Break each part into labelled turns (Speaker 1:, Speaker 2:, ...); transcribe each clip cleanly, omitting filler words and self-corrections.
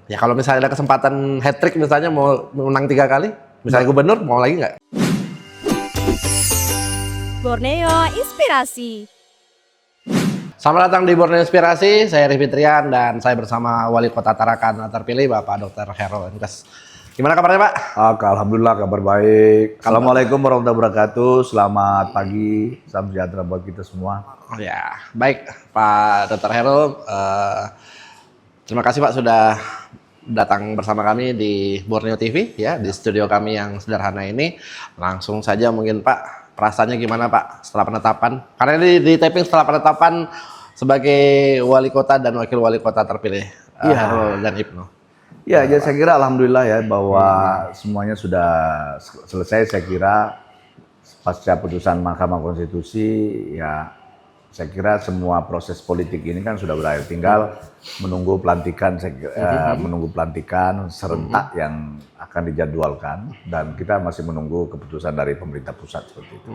Speaker 1: Ya kalau misalnya ada kesempatan hat trick misalnya mau menang 3 kali, misalnya gubernur mau lagi nggak?
Speaker 2: Borneo Inspirasi.
Speaker 1: Selamat datang di Borneo Inspirasi, saya Rify Trian dan saya bersama Wali Kota Tarakan terpilih Bapak Dr. Khairul Enkas. Gimana kabarnya Pak?
Speaker 3: Alhamdulillah kabar baik. Assalamualaikum warahmatullahi wabarakatuh. Selamat pagi, salam sejahtera buat kita semua.
Speaker 1: Oh ya, baik Pak Dr. Khairul. Terima kasih Pak sudah datang bersama kami di Borneo TV ya, di studio kami yang sederhana ini. Langsung saja mungkin Pak, perasaannya gimana Pak setelah penetapan? Karena ini di taping setelah penetapan sebagai wali kota dan wakil wali kota terpilih Khairul dan Ibnu.
Speaker 3: Ya, jadi saya kira alhamdulillah ya bahwa semuanya sudah selesai. Saya kira pasca putusan Mahkamah Konstitusi ya, saya kira semua proses politik ini kan sudah berakhir, tinggal menunggu pelantikan, menunggu pelantikan serentak yang akan dijadwalkan, dan kita masih menunggu keputusan dari pemerintah pusat seperti itu.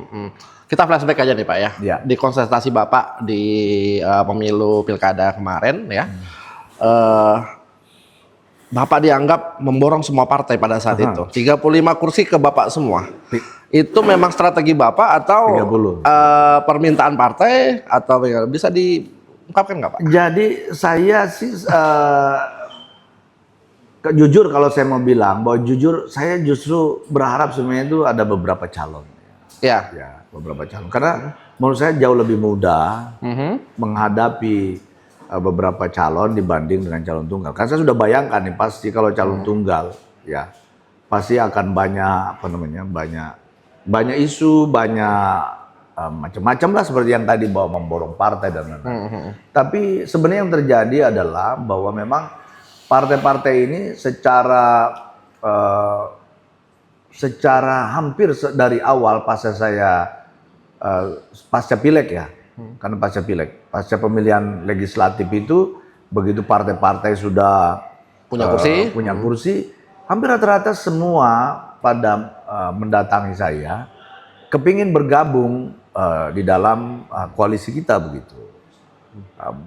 Speaker 1: Kita flashback aja nih Pak ya,
Speaker 3: Ya.
Speaker 1: di konsultasi Bapak di pemilu pilkada kemarin ya, Bapak dianggap memborong semua partai pada saat itu, 35 kursi ke Bapak semua. Itu memang strategi Bapak atau
Speaker 3: 30.
Speaker 1: Permintaan partai atau bisa diungkapkan nggak Pak?
Speaker 3: Jadi saya sih jujur kalau saya mau bilang bahwa jujur saya justru berharap sebenarnya itu ada beberapa calon.
Speaker 1: Ya.
Speaker 3: Ya, beberapa calon. Karena menurut saya jauh lebih mudah menghadapi beberapa calon dibanding dengan calon tunggal. Karena saya sudah bayangkan nih, pasti kalau calon tunggal ya pasti akan banyak banyak isu, banyak macam-macam lah seperti yang tadi bahwa memborong partai dan lain-lain. Tapi sebenarnya yang terjadi adalah bahwa memang partai-partai ini secara hampir dari awal pasca pileg ya, karena pasca pemilihan legislatif itu begitu partai-partai sudah punya kursi, hampir rata-rata semua pada mendatangi saya, kepingin bergabung di dalam koalisi kita begitu.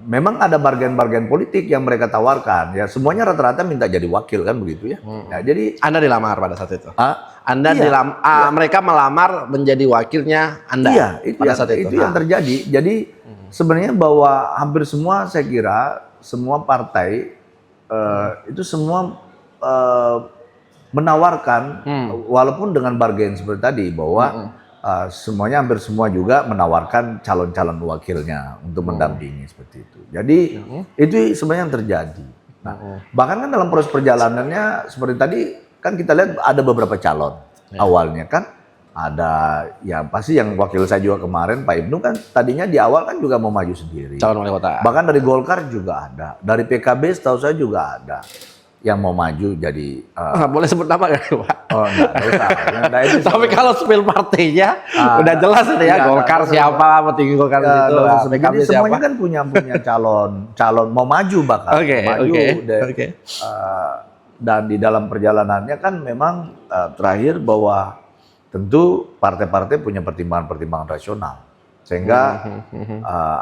Speaker 3: Memang ada bargain-bargain politik yang mereka tawarkan, ya semuanya rata-rata minta jadi wakil kan begitu ya. Nah, jadi
Speaker 1: Anda dilamar pada saat itu? Anda
Speaker 3: iya.
Speaker 1: mereka melamar menjadi wakilnya Anda?
Speaker 3: Iya, itu
Speaker 1: pada saat itu
Speaker 3: yang terjadi. Jadi sebenarnya bahwa hampir semua, saya kira semua partai itu semua menawarkan, walaupun dengan bargain seperti tadi bahwa semuanya, hampir semua juga menawarkan calon-calon wakilnya untuk mendampingi seperti itu. Jadi itu sebenarnya yang terjadi. Nah, bahkan kan dalam proses perjalanannya seperti tadi kan kita lihat ada beberapa calon. Awalnya kan ada ya pasti yang wakil saya juga kemarin Pak Ibnu kan tadinya di awal kan juga mau maju sendiri.
Speaker 1: Calon wali kota.
Speaker 3: Bahkan dari Golkar juga ada, dari PKB setahu saya juga ada yang mau maju jadi.
Speaker 1: Boleh sebut nama nggak Pak?
Speaker 3: Oh enggak usah.
Speaker 1: Tapi kalau spill partainya udah jelas itu ya, Golkar siapa, petinggi Golkar itu, PKB
Speaker 3: jadi
Speaker 1: siapa.
Speaker 3: semuanya kan punya calon mau maju bahkan. Dan di dalam perjalanannya kan memang terakhir bahwa tentu partai-partai punya pertimbangan-pertimbangan rasional, sehingga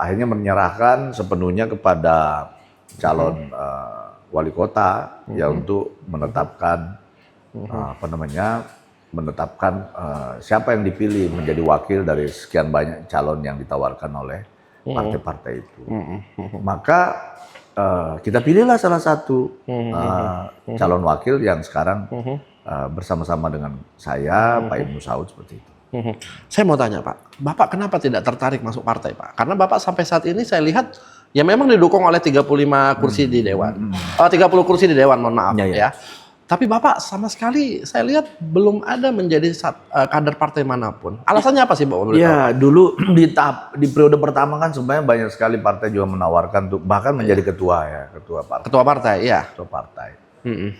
Speaker 3: akhirnya menyerahkan sepenuhnya kepada calon wali kota ya untuk menetapkan siapa yang dipilih menjadi wakil dari sekian banyak calon yang ditawarkan oleh partai-partai itu. Maka kita pilihlah salah satu calon wakil yang sekarang bersama-sama dengan saya, Pak Ibnu Saud seperti itu.
Speaker 1: Saya mau tanya Pak, Bapak kenapa tidak tertarik masuk partai Pak? Karena Bapak sampai saat ini saya lihat ya memang didukung oleh 35 kursi di Dewan. 30 kursi di Dewan, mohon maaf ya. Tapi Bapak sama sekali saya lihat belum ada menjadi kader partai manapun. Alasannya apa sih Pak?
Speaker 3: Ya dulu di periode pertama kan sebenarnya banyak sekali partai juga menawarkan untuk bahkan menjadi ketua partai.
Speaker 1: Ketua partai, ya.
Speaker 3: Ketua partai.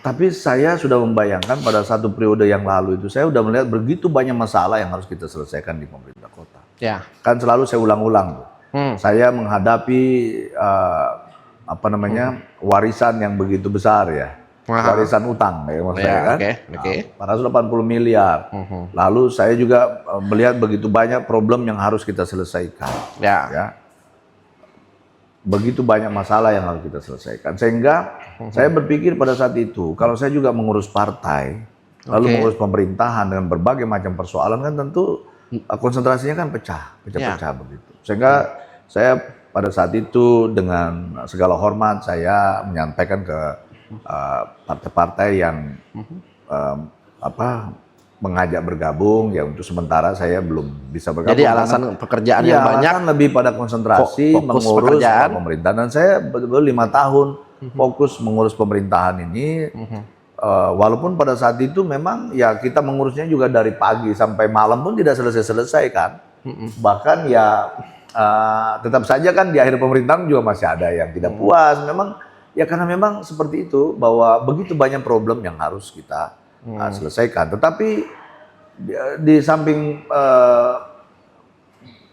Speaker 3: Tapi saya sudah membayangkan pada satu periode yang lalu itu saya sudah melihat begitu banyak masalah yang harus kita selesaikan di pemerintah kota.
Speaker 1: Ya.
Speaker 3: Kan selalu saya ulang-ulang tuh. Saya menghadapi warisan yang begitu besar ya. Warisan utang ya maksud saya kan. 480 miliar. Lalu saya juga melihat begitu banyak problem yang harus kita selesaikan. Ya. begitu banyak masalah yang harus kita selesaikan. Sehingga saya berpikir pada saat itu, kalau saya juga mengurus partai, lalu mengurus pemerintahan dengan berbagai macam persoalan kan tentu konsentrasinya kan pecah-pecah begitu. Sehingga saya pada saat itu dengan segala hormat saya menyampaikan ke partai-partai yang mengajak bergabung, ya untuk sementara saya belum bisa bergabung.
Speaker 1: Jadi alasan pekerjaan yang banyak,
Speaker 3: alasan lebih pada konsentrasi mengurus pemerintahan, dan saya betul-betul 5 tahun fokus mengurus pemerintahan ini. Walaupun pada saat itu memang ya kita mengurusnya juga dari pagi sampai malam pun tidak selesai-selesai kan. Bahkan ya tetap saja kan di akhir pemerintahan juga masih ada yang tidak puas. Memang ya karena memang seperti itu, bahwa begitu banyak problem yang harus kita selesaikan. Tetapi di samping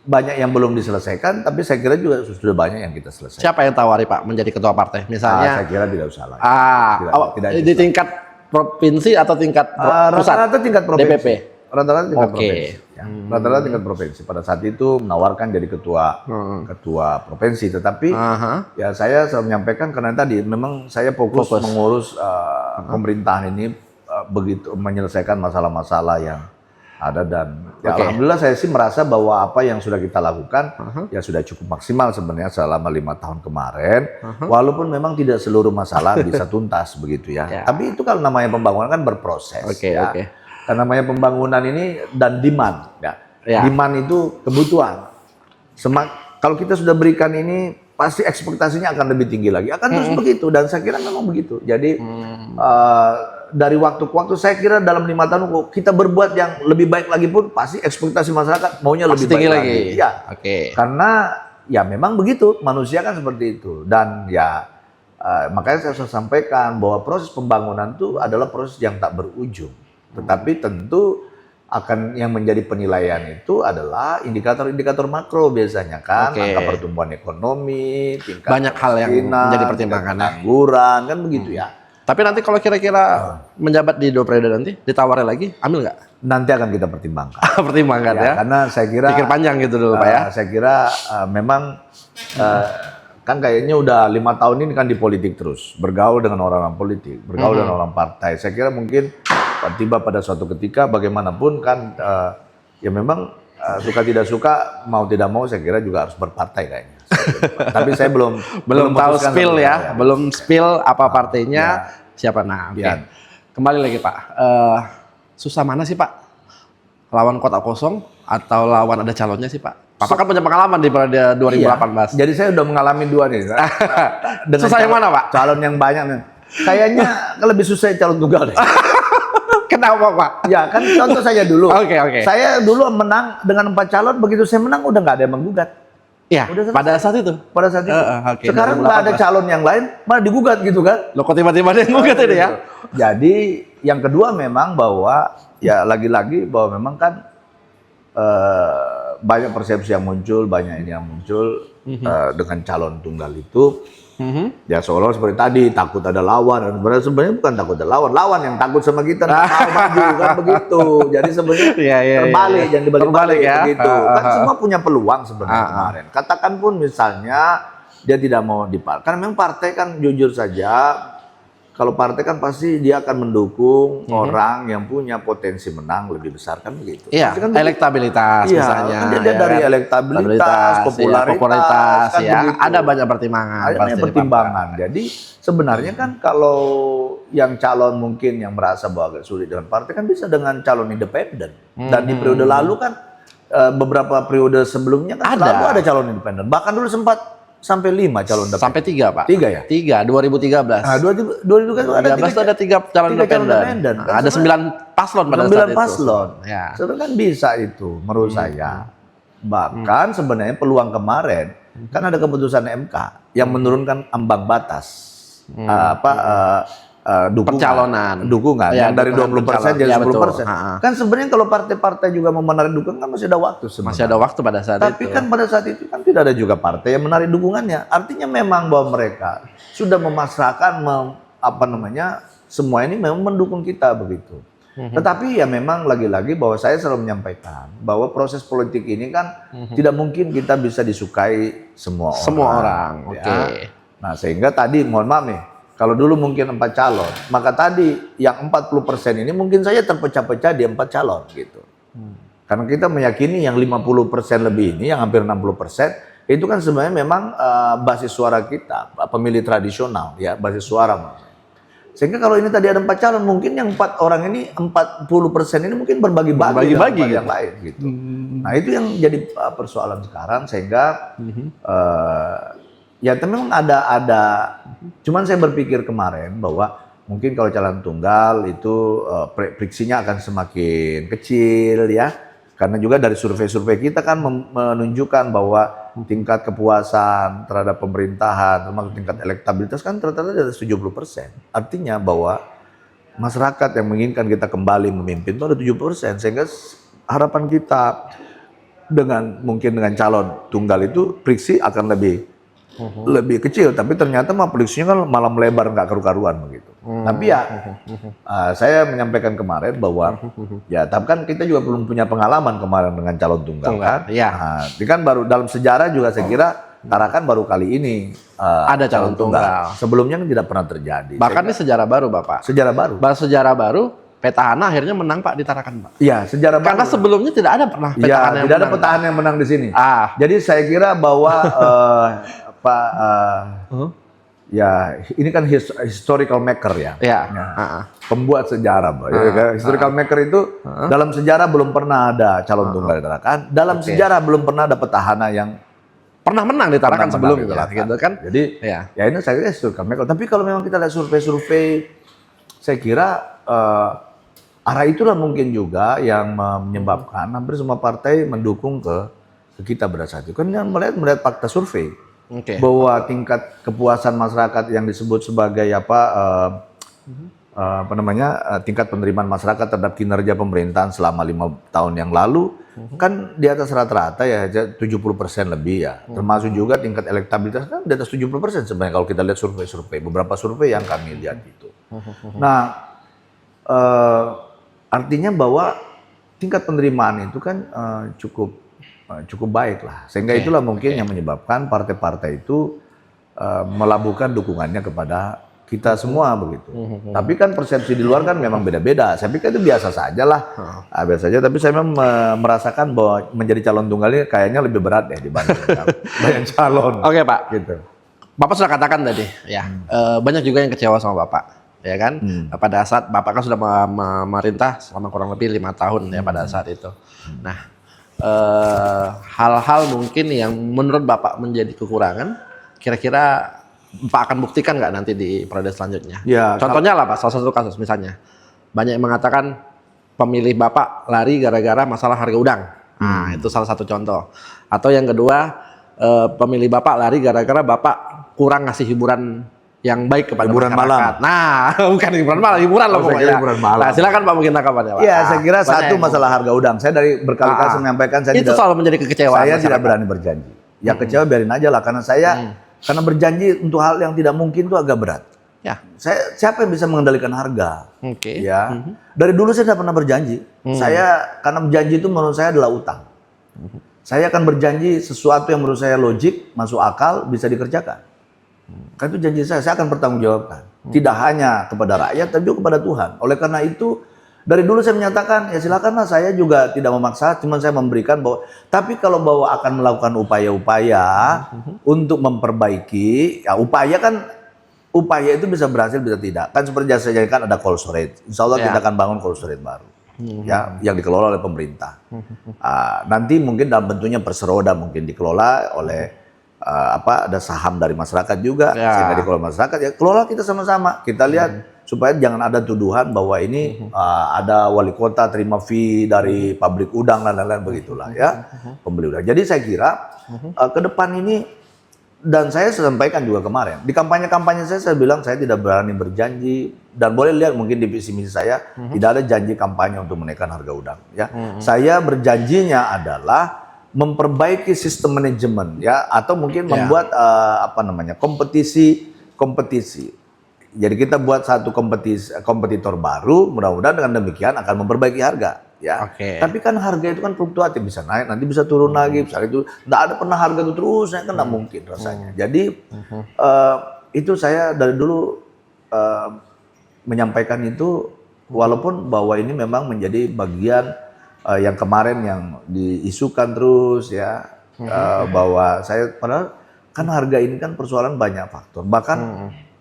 Speaker 3: banyak yang belum diselesaikan, tapi saya kira juga sudah banyak yang kita selesaikan.
Speaker 1: Siapa yang tawari Pak menjadi ketua partai? Misalnya
Speaker 3: saya kira tidak usah lagi.
Speaker 1: Tidak di tingkat provinsi atau tingkat pusat?
Speaker 3: Rata-rata tingkat provinsi.
Speaker 1: DPP?
Speaker 3: Rata-rata tingkat provinsi. Ya. Rata-rata tingkat provinsi. Pada saat itu menawarkan jadi ketua provinsi. Tetapi ya saya selalu menyampaikan, karena tadi memang saya fokus. Mengurus pemerintahan ini, begitu menyelesaikan masalah-masalah yang ada, dan ya alhamdulillah saya sih merasa bahwa apa yang sudah kita lakukan ya sudah cukup maksimal sebenarnya selama 5 tahun kemarin. Walaupun memang tidak seluruh masalah bisa tuntas begitu ya. Tapi itu kalau namanya pembangunan kan berproses. Karena namanya pembangunan ini dan demand ya. Demand itu kebutuhan. Kalau kita sudah berikan ini, pasti ekspektasinya akan lebih tinggi lagi. Akan terus begitu, dan saya kira memang begitu. Jadi dari waktu ke waktu saya kira dalam 5 tahun kita berbuat yang lebih baik lagi pun pasti ekspektasi masyarakat maunya lebih baik lagi. Ya, karena ya memang begitu, manusia kan seperti itu. Dan ya makanya saya sudah sampaikan bahwa proses pembangunan itu adalah proses yang tak berujung. Tetapi tentu akan yang menjadi penilaian itu adalah indikator-indikator makro biasanya kan, angka pertumbuhan ekonomi, tingkat
Speaker 1: banyak hal yang menjadi pertimbangan,
Speaker 3: pengangguran kan begitu ya.
Speaker 1: Tapi nanti kalau kira-kira menjabat di 2 periode nanti, ditawari lagi, ambil nggak?
Speaker 3: Nanti akan kita pertimbangkan.
Speaker 1: Pertimbangkan ya?
Speaker 3: Karena saya kira
Speaker 1: pikir panjang gitu dulu Pak ya.
Speaker 3: Saya kira memang kan kayaknya udah 5 tahun ini kan di politik terus, bergaul dengan orang-orang politik, bergaul dengan orang partai. Saya kira mungkin tiba pada suatu ketika bagaimanapun kan ya memang suka tidak suka, mau tidak mau saya kira juga harus berpartai kayaknya. Tapi saya belum
Speaker 1: tahu spill ya, belum spill apa partainya, siapa. Nah, kembali lagi Pak, susah mana sih Pak, lawan kotak kosong atau lawan ada calonnya sih Pak? Bapak kan punya pengalaman di periode 2018.
Speaker 3: Jadi saya udah mengalami 2 nih.
Speaker 1: Susah yang mana Pak?
Speaker 3: Calon yang banyak nih. Kayaknya lebih susah calon tunggal deh.
Speaker 1: Kenapa Pak?
Speaker 3: Ya kan contoh saya dulu.
Speaker 1: Oke.
Speaker 3: Saya dulu menang dengan 4 calon, begitu saya menang udah nggak ada yang menggugat.
Speaker 1: Iya, pada saat itu.
Speaker 3: Pada saat itu. Sekarang nggak ada calon yang lain, malah digugat gitu kan?
Speaker 1: Loh kok tiba-tiba ada yang gugat ini ya?
Speaker 3: Jadi yang kedua memang bahwa ya lagi-lagi bahwa memang kan banyak persepsi yang muncul, banyak ini yang muncul dengan calon tunggal itu. Ya seolah seperti tadi takut ada lawan, dan sebenarnya bukan takut ada lawan, lawan yang takut sama kita nggak mau maju kan begitu. Jadi sebenarnya terbalik, jangan dibalik ya. Begitu. Kan semua punya peluang sebenarnya kemarin. Katakan pun misalnya dia tidak mau dipartai, karena memang partai kan jujur saja, kalau partai kan pasti dia akan mendukung orang yang punya potensi menang lebih besar kan begitu.
Speaker 1: Iya,
Speaker 3: kan
Speaker 1: elektabilitas misalnya.
Speaker 3: Dia dari elektabilitas, popularitas kan
Speaker 1: ya.
Speaker 3: begitu.
Speaker 1: Ada banyak pertimbangan.
Speaker 3: Ada pertimbangan. Jadi sebenarnya kan kalau yang calon mungkin yang merasa bahwa agak sulit dengan partai kan bisa dengan calon independen. Dan di periode lalu kan beberapa periode sebelumnya kan selalu ada calon independen. Bahkan dulu sempat sampai 5 calon independen.
Speaker 1: Sampai 3 Pak.
Speaker 3: 3 ya?
Speaker 1: 3, 2013.
Speaker 3: Nah, 2013 ada
Speaker 1: 3 calon independen. Nah, ada 9 paslon pada saat itu. 9
Speaker 3: paslon.
Speaker 1: Ya.
Speaker 3: Sebenarnya kan bisa itu menurut saya. Bahkan sebenarnya peluang kemarin kan ada keputusan MK yang menurunkan ambang batas dukungan
Speaker 1: ya,
Speaker 3: yang dari 20% jadi 10%. Kan sebenarnya kalau partai-partai juga mau menarik dukungan kan masih ada waktu sebenarnya.
Speaker 1: Masih ada waktu pada saat
Speaker 3: Tapi
Speaker 1: itu.
Speaker 3: kan pada saat itu kan tidak ada juga partai yang menarik dukungannya. Artinya memang bahwa mereka sudah memasrahkan semua ini memang mendukung kita begitu. Tetapi ya memang lagi-lagi bahwa saya selalu menyampaikan bahwa proses politik ini kan tidak mungkin kita bisa disukai semua orang.
Speaker 1: Semua orang,
Speaker 3: ya.
Speaker 1: oke.
Speaker 3: Nah sehingga tadi mohon maaf nih, kalau dulu mungkin 4 calon, maka tadi yang 40% ini mungkin saja terpecah-pecah di 4 calon gitu. Karena kita meyakini yang 50% lebih ini, yang hampir 60%, itu kan sebenarnya memang basis suara kita, pemilih tradisional ya, basis suara maksudnya. Sehingga kalau ini tadi ada 4 calon, mungkin yang 4 orang ini, 40% ini mungkin berbagi-bagi dengan yang lain gitu. Nah itu yang jadi persoalan sekarang, sehingga ya memang ada. Cuman saya berpikir kemarin bahwa mungkin kalau calon tunggal itu friksinya akan semakin kecil ya. Karena juga dari survei-survei kita kan menunjukkan bahwa tingkat kepuasan terhadap pemerintahan, termasuk tingkat elektabilitas kan ternyata di atas 70%. Artinya bahwa masyarakat yang menginginkan kita kembali memimpin itu ada 70%. Sehingga harapan kita mungkin dengan calon tunggal itu friksi akan lebih kecil, tapi ternyata friksinya kan malah melebar, nggak karu-karuan begitu. Tapi ya saya menyampaikan kemarin bahwa ya tapi kan kita juga belum punya pengalaman kemarin dengan calon tunggal kan.
Speaker 1: Ya.
Speaker 3: Nah, ini kan baru dalam sejarah juga saya kira Tarakan baru kali ini
Speaker 1: ada calon tunggal.
Speaker 3: Sebelumnya kan tidak pernah terjadi.
Speaker 1: Bahkan ini sejarah baru, Bapak.
Speaker 3: Sejarah baru.
Speaker 1: Sejarah baru. Petahana akhirnya menang Pak di Tarakan, Pak.
Speaker 3: Iya, sejarah baru.
Speaker 1: Karena sebelumnya tidak ada pernah petahana yang
Speaker 3: tidak ada petahana yang menang di sini. Jadi saya kira bahwa ya ini kan historical maker ya. Pembuat sejarah, Pak. Historical maker itu dalam sejarah belum pernah ada calon tunggal di Tarakan. Dalam sejarah belum pernah ada petahana yang
Speaker 1: pernah menang di Tarakan sebelumnya, gitu kan?
Speaker 3: Jadi ya ini saya kira historical maker. Tapi kalau memang kita lihat survei-survei, saya kira arah itulah mungkin juga yang menyebabkan hampir semua partai mendukung ke kita pada saat itu. Kan yang melihat fakta survei bahwa tingkat kepuasan masyarakat yang disebut sebagai tingkat penerimaan masyarakat terhadap kinerja pemerintahan selama 5 tahun yang lalu kan di atas rata-rata ya 70% lebih ya. Termasuk juga tingkat elektabilitas kan di atas 70% sebenarnya kalau kita lihat survei-survei, beberapa survei yang kami lihat itu. Nah, artinya bahwa tingkat penerimaan itu kan cukup baik lah. Sehingga itulah mungkin yang menyebabkan partai-partai itu melabuhkan dukungannya kepada kita semua begitu. Tapi kan persepsi di luar kan memang beda-beda. Saya pikir itu biasa saja lah. Biasa saja. Tapi saya memang merasakan bahwa menjadi calon tunggal ini kayaknya lebih berat deh dibanding banyak calon.
Speaker 1: Oke Pak.
Speaker 3: Gitu.
Speaker 1: Bapak sudah katakan tadi, ya banyak juga yang kecewa sama Bapak, ya kan? Pada saat Bapak kan sudah memerintah selama kurang lebih 5 tahun ya pada saat itu. Nah, hal-hal mungkin yang menurut Bapak menjadi kekurangan, kira-kira Pak akan buktikan nggak nanti di periode selanjutnya? Ya, contohnya lah Pak, salah satu kasus misalnya, banyak yang mengatakan pemilih Bapak lari gara-gara masalah harga udang. Nah, itu salah satu contoh. Atau yang kedua, pemilih Bapak lari gara-gara Bapak kurang ngasih hiburan yang baik kepada masyarakat. Nah, bukan hiburan malam, hiburan lah pokoknya. Hiburan malam. Nah, silakan Pak mungkin tanggapannya Pak.
Speaker 3: Iya, saya kira satu masalah harga udang. Saya dari berkali-kali menyampaikan saya
Speaker 1: itu selalu menjadi kekecewaan.
Speaker 3: Saya tidak berani berjanji. Ya kecewa biarin aja lah karena saya karena berjanji untuk hal yang tidak mungkin itu agak berat. Ya. Siapa yang bisa mengendalikan harga? Ya. Dari dulu saya tidak pernah berjanji. Saya karena berjanji itu menurut saya adalah utang. Saya akan berjanji sesuatu yang menurut saya logik, masuk akal, bisa dikerjakan. Kan itu janji saya akan bertanggungjawabkan. Tidak hanya kepada rakyat, tapi juga kepada Tuhan. Oleh karena itu, dari dulu saya menyatakan, ya silakanlah saya juga tidak memaksa, cuma saya memberikan bahwa, tapi kalau bahwa akan melakukan upaya-upaya untuk memperbaiki, ya upaya itu bisa berhasil, bisa tidak. Kan seperti saya jadikan ada cold storage. Insya Allah kita akan bangun cold storage baru. Ya, yang dikelola oleh pemerintah. Nanti mungkin dalam bentuknya perseroda mungkin dikelola oleh ada saham dari masyarakat juga, sehingga dikelola masyarakat. Ya kelola kita sama-sama. Kita lihat supaya jangan ada tuduhan bahwa ini ada wali kota terima fee dari pabrik udang dan lain-lain begitulah ya, pembeli udang. Jadi saya kira ke depan ini, dan saya sampaikan juga kemarin di kampanye saya bilang saya tidak berani berjanji, dan boleh lihat mungkin di visi misi saya tidak ada janji kampanye untuk menaikkan harga udang ya. Saya berjanjinya adalah memperbaiki sistem manajemen ya, atau mungkin membuat kompetisi Jadi kita buat satu kompetitor baru, mudah-mudahan dengan demikian akan memperbaiki harga. Ya.
Speaker 1: Oke.
Speaker 3: Tapi kan harga itu kan fluktuatif, bisa naik, nanti bisa turun lagi. Misalnya itu nggak ada pernah harga itu terus naik, kan nggak mungkin rasanya. Jadi itu saya dari dulu menyampaikan itu, walaupun bahwa ini memang menjadi bagian yang kemarin yang diisukan terus ya, bahwa saya padahal kan harga ini kan persoalan banyak faktor. Bahkan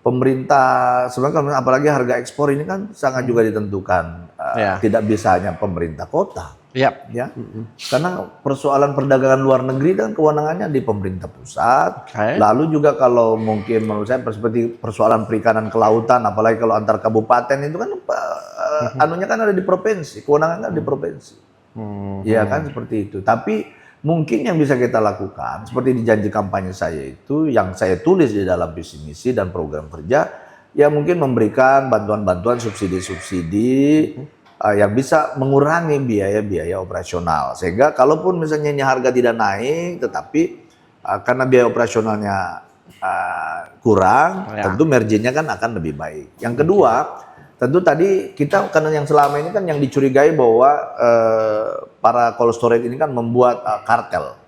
Speaker 3: pemerintah sebenarnya, apalagi harga ekspor ini kan sangat juga ditentukan, tidak bisa hanya pemerintah kota, ya, karena persoalan perdagangan luar negeri kan kewenangannya di pemerintah pusat. Lalu juga kalau mungkin menurut saya seperti persoalan perikanan kelautan, apalagi kalau antar kabupaten itu kan anunya kan ada di provinsi, kewenangannya di provinsi, ya kan seperti itu. Tapi mungkin yang bisa kita lakukan, seperti di janji kampanye saya itu, yang saya tulis di dalam visi misi dan program kerja, ya mungkin memberikan bantuan-bantuan subsidi-subsidi yang bisa mengurangi biaya-biaya operasional. Sehingga kalaupun misalnya ini harga tidak naik, tetapi karena biaya operasionalnya kurang, tentu marginnya kan akan lebih baik. Yang kedua, tentu tadi kita karena yang selama ini kan yang dicurigai bahwa para cold storage ini kan membuat kartel,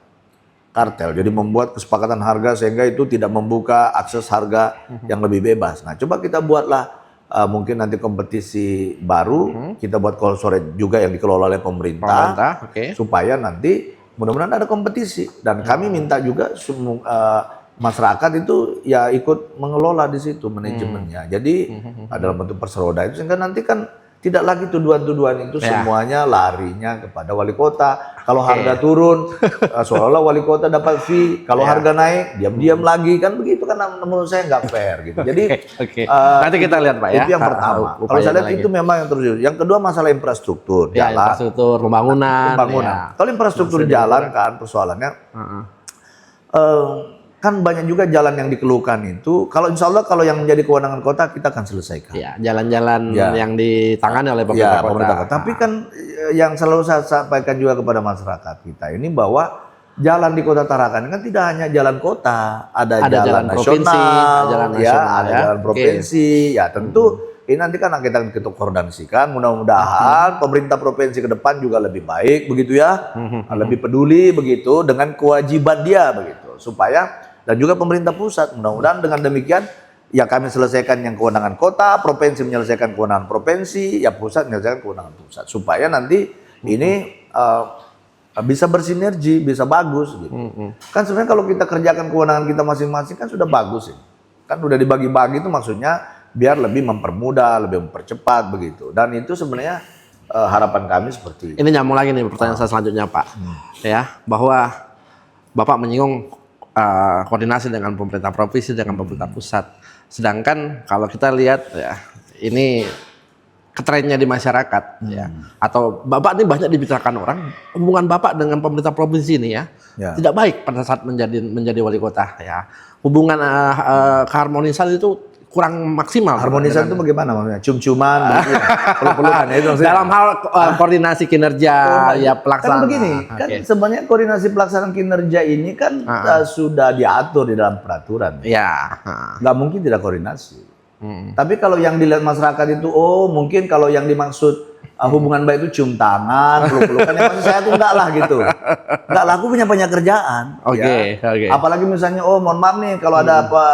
Speaker 3: jadi membuat kesepakatan harga sehingga itu tidak membuka akses harga yang lebih bebas. Nah, coba kita buatlah mungkin nanti kompetisi baru, kita buat cold storage juga yang dikelola oleh pemerintah, supaya nanti mudah-mudahan ada kompetisi. Dan kami minta juga masyarakat itu ya ikut mengelola di situ manajemennya. Jadi dalam bentuk perseroda itu, sehingga nanti kan tidak lagi tuduhan-tuduhan itu semuanya larinya kepada wali kota. Kalau harga turun, seolah-olah wali kota dapat fee. Kalau harga naik, diam-diam lagi, kan begitu kan, menurut saya nggak fair gitu. Jadi
Speaker 1: nanti kita lihat Pak ya.
Speaker 3: Itu yang pertama. Kalau saya lihat itu memang yang terus. Yang kedua masalah infrastruktur, jalan.
Speaker 1: Infrastruktur, pembangunan.
Speaker 3: Kalau infrastruktur jalan kan persoalannya. Kan banyak juga jalan yang dikeluhkan itu. Kalau insya Allah kalau yang menjadi kewenangan kota kita akan selesaikan.
Speaker 1: Ya, jalan-jalan yang ditangani oleh pemerintah kota.
Speaker 3: Tapi kan yang selalu saya sampaikan juga kepada masyarakat kita ini bahwa jalan di Kota Tarakan kan tidak hanya jalan kota, ada jalan nasional, ada jalan provinsi. Ya tentu ini nanti kan kita koordinasikan. Mudah-mudahan pemerintah provinsi ke depan juga lebih baik begitu ya, lebih peduli begitu dengan kewajiban dia begitu, supaya dan juga pemerintah pusat, mudah-mudahan dengan demikian ya kami selesaikan yang kewenangan kota, provinsi menyelesaikan kewenangan provinsi, ya pusat menyelesaikan kewenangan pusat, supaya nanti ini bisa bersinergi, bisa bagus gitu. Kan sebenarnya kalau kita kerjakan kewenangan kita masing-masing kan sudah bagus ini. Kan udah dibagi-bagi itu maksudnya biar lebih mempermudah, lebih mempercepat begitu. Dan itu sebenarnya harapan kami seperti itu.
Speaker 1: Ini nyambung lagi nih pertanyaan saya selanjutnya Pak. Ya, bahwa Bapak menyinggung koordinasi dengan pemerintah provinsi, dengan pemerintah pusat. Sedangkan kalau kita lihat ya, ini ketrennya di masyarakat ya, atau Bapak ini banyak dibicarakan orang, hubungan Bapak dengan pemerintah provinsi ini ya, tidak baik pada saat menjadi wali kota ya. Hubungan keharmonisan itu kurang maksimal.
Speaker 3: Harmonisan itu bagaimana maksudnya? Cium-ciuman, peluk-pelukan itu maksudnya.
Speaker 1: Dalam hal koordinasi kinerja ya pelaksanaan.
Speaker 3: Kan begini, kan sebenarnya koordinasi pelaksanaan kinerja ini kan sudah diatur di dalam peraturan.
Speaker 1: Ya.
Speaker 3: Nggak mungkin tidak koordinasi. Tapi kalau yang dilihat masyarakat itu, oh mungkin kalau yang dimaksud hubungan baik itu cium tangan, peluk-pelukan, yang maksud saya tuh enggak lah gitu. Enggak lah, aku punya banyak kerjaan.
Speaker 1: Oke.
Speaker 3: Apalagi misalnya, oh mohon maaf nih kalau ada apa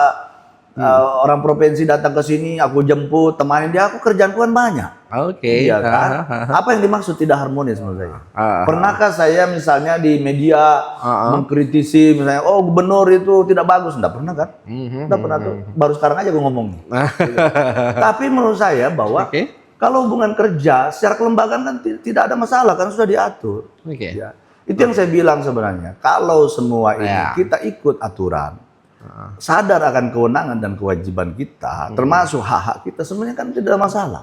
Speaker 3: orang provinsi datang ke sini, aku jemput, temanin dia, aku kerjaanku kan banyak. Iya kan? Apa yang dimaksud tidak harmonis menurut saya? Pernahkah saya misalnya di media mengkritisi misalnya, oh gubernur itu tidak bagus? Enggak pernah kan? Enggak pernah tuh. Baru sekarang aja gue ngomong. Tapi menurut saya bahwa kalau hubungan kerja secara kelembagaan kan tidak ada masalah, kan sudah diatur. Ya. Itu yang saya bilang sebenarnya. Kalau semua ini kita ikut aturan, sadar akan kewenangan dan kewajiban kita, termasuk hak-hak kita, sebenarnya kan tidak ada masalah.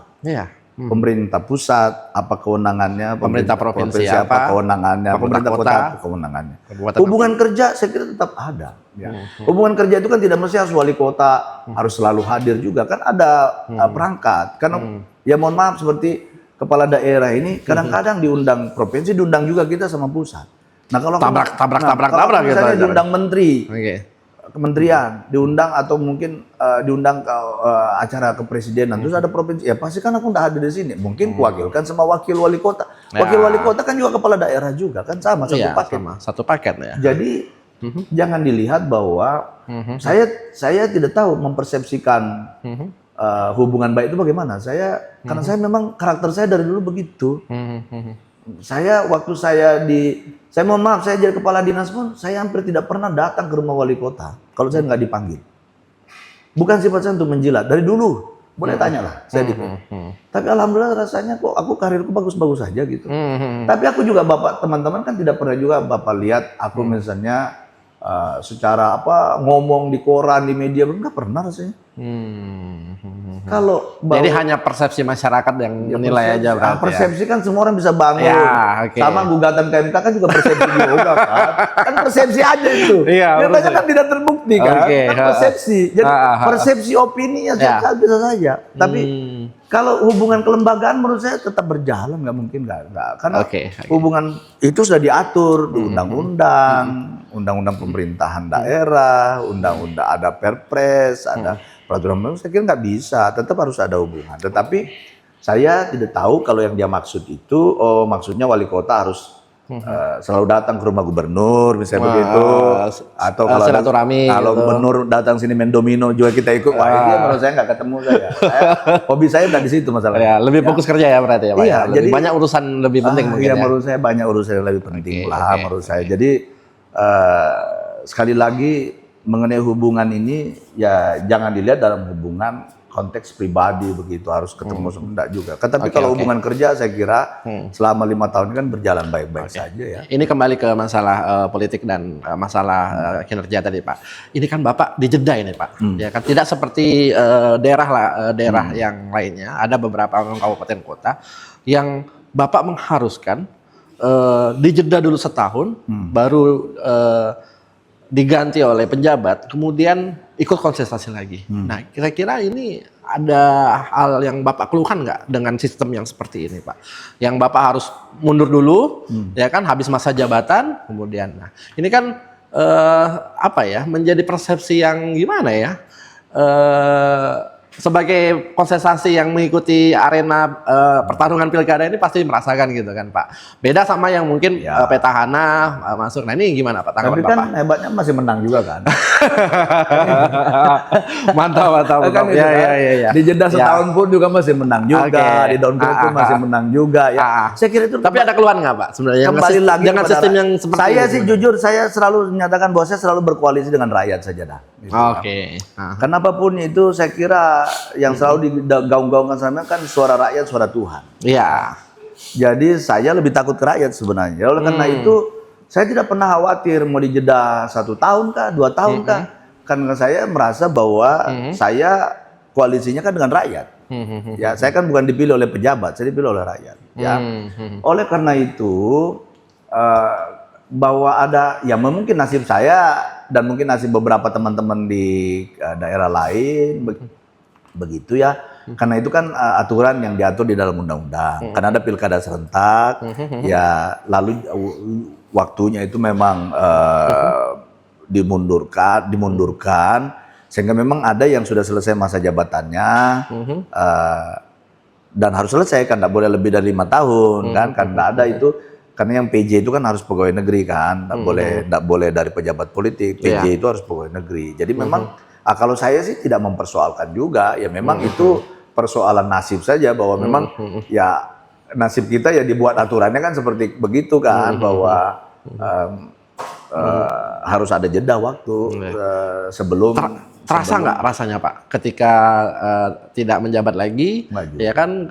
Speaker 3: Pemerintah pusat apa kewenangannya,
Speaker 1: pemerintah provinsi apa
Speaker 3: kewenangannya, pemerintah kota apa kewenangannya. Hubungan kerja saya kira tetap ada. Hubungan kerja itu kan tidak mesti harus wali kota harus selalu hadir juga, kan ada perangkat. Karena ya mohon maaf seperti kepala daerah ini kadang-kadang diundang provinsi, diundang juga kita sama pusat. Nah kalau
Speaker 1: tabrak
Speaker 3: misalnya
Speaker 1: gitu.
Speaker 3: diundang menteri. kementerian, diundang atau mungkin diundang ke acara kepresidenan, terus ada provinsi, ya pasti kan aku nggak hadir di sini. Mungkin kuwakilkan sama wakil wali kota. Wakil wali kota kan juga kepala daerah juga, kan sama satu
Speaker 1: Iya,
Speaker 3: paket.
Speaker 1: sama satu paket ya.
Speaker 3: Jadi jangan dilihat bahwa saya tidak tahu mempersepsikan hubungan baik itu bagaimana. Karena saya memang karakter saya dari dulu begitu. Saya waktu saya mohon maaf, saya jadi kepala dinas pun saya hampir tidak pernah datang ke rumah wali kota kalau saya nggak dipanggil. Bukan sifat saya untuk menjilat dari dulu. Boleh tanya lah, saya Tapi alhamdulillah rasanya kok aku karirku bagus-bagus saja gitu. Tapi aku juga bapak teman-teman kan tidak pernah juga bapak lihat aku misalnya secara ngomong di koran di media nggak pernah rasanya. Kalau
Speaker 1: Jadi hanya persepsi masyarakat yang menilai aja berarti.
Speaker 3: persepsi kan semua orang bisa bangun.
Speaker 1: Ya, oke.
Speaker 3: Sama gugatan ke MK kan juga persepsi juga kan. Kan persepsi aja itu.
Speaker 1: Iya,
Speaker 3: Biasanya kan tidak terbukti kan.
Speaker 1: Oke,
Speaker 3: Kan persepsi. Jadi persepsi opini ya bisa saja. Tapi kalau hubungan kelembagaan menurut saya tetap berjalan, nggak mungkin nggak. Karena hubungan itu sudah diatur di undang-undang, undang-undang pemerintahan daerah, undang-undang ada perpres, ada peraturan. Saya kira nggak bisa, tetap harus ada hubungan. Tetapi saya tidak tahu kalau yang dia maksud itu, maksudnya wali kota harus selalu datang ke rumah gubernur, misalnya begitu. Atau kalau gubernur datang sini main domino juga kita ikut. Wah, itu menurut saya nggak ketemu saya. Hobi saya udah di situ masalahnya.
Speaker 1: Ya, lebih fokus kerja ya berarti ya Pak.
Speaker 3: Iya,
Speaker 1: Lebih
Speaker 3: jadi
Speaker 1: banyak urusan lebih penting mungkin
Speaker 3: ya.
Speaker 1: ya.
Speaker 3: Menurut saya banyak urusan yang lebih penting menurut saya. Jadi sekali lagi mengenai hubungan ini ya jangan dilihat dalam hubungan konteks pribadi begitu harus ketemu sebentar juga. Tapi kalau hubungan kerja saya kira selama 5 tahun ini kan berjalan baik-baik saja ya.
Speaker 1: Ini kembali ke masalah politik dan masalah kinerja tadi Pak. Ini kan Bapak dijeda ini Pak. Ya kan tidak seperti daerah yang lainnya. Ada beberapa kabupaten kota yang Bapak mengharuskan dijeda dulu setahun baru diganti oleh penjabat, kemudian ikut kontestasi lagi. Nah, kira-kira ini ada hal yang Bapak keluhkan nggak dengan sistem yang seperti ini, Pak? Yang Bapak harus mundur dulu, ya kan, habis masa jabatan, kemudian. Nah, ini kan menjadi persepsi yang gimana ya? Sebagai kontestasi yang mengikuti arena pertarungan pilkada ini pasti merasakan gitu kan Pak. Beda sama yang mungkin petahana masuk. Nah ini gimana Pak tanggapan Bapak?
Speaker 3: Tapi kan hebatnya masih menang juga kan.
Speaker 1: mantap.
Speaker 3: Kan gitu, ya. Di jeda setahun pun juga masih menang juga. Di downgrade pun masih menang juga ya. Saya kira itu.
Speaker 1: Tapi ada keluhan nggak Pak sebenarnya?
Speaker 3: Kembali lagi
Speaker 1: dengan sistem yang seperti
Speaker 3: saya
Speaker 1: ini.
Speaker 3: sih jujur saya selalu menyatakan bahwa saya selalu berkoalisi dengan rakyat saja dah. Gitu, Kenapapun itu saya kira yang selalu digaung-gaungkan sama kan suara rakyat, suara Tuhan.
Speaker 1: Iya.
Speaker 3: Jadi saya lebih takut ke rakyat sebenarnya. Oleh karena itu saya tidak pernah khawatir mau dijeda 1 tahun kah, 2 tahun kah. Karena saya merasa bahwa saya koalisinya kan dengan rakyat. Ya, saya kan bukan dipilih oleh pejabat, saya dipilih oleh rakyat. Ya. Oleh karena itu bahwa ada ya mungkin nasib saya dan mungkin nasib beberapa teman-teman di daerah lain begitu ya. Karena itu kan aturan yang diatur di dalam undang-undang. Karena ada pilkada serentak, ya lalu waktunya itu memang dimundurkan, sehingga memang ada yang sudah selesai masa jabatannya dan harus selesai kan, tidak boleh lebih dari 5 tahun kan, karena ada itu. Karena yang PJ itu kan harus pegawai negeri kan, tidak boleh dari pejabat politik. PJ itu harus pegawai negeri. Jadi memang kalau saya sih tidak mempersoalkan juga, ya memang itu persoalan nasib saja bahwa memang ya nasib kita ya dibuat aturannya kan seperti begitu kan, bahwa harus ada jeda waktu sebelum.
Speaker 1: Terasa nggak rasanya Pak ketika tidak menjabat lagi, ya kan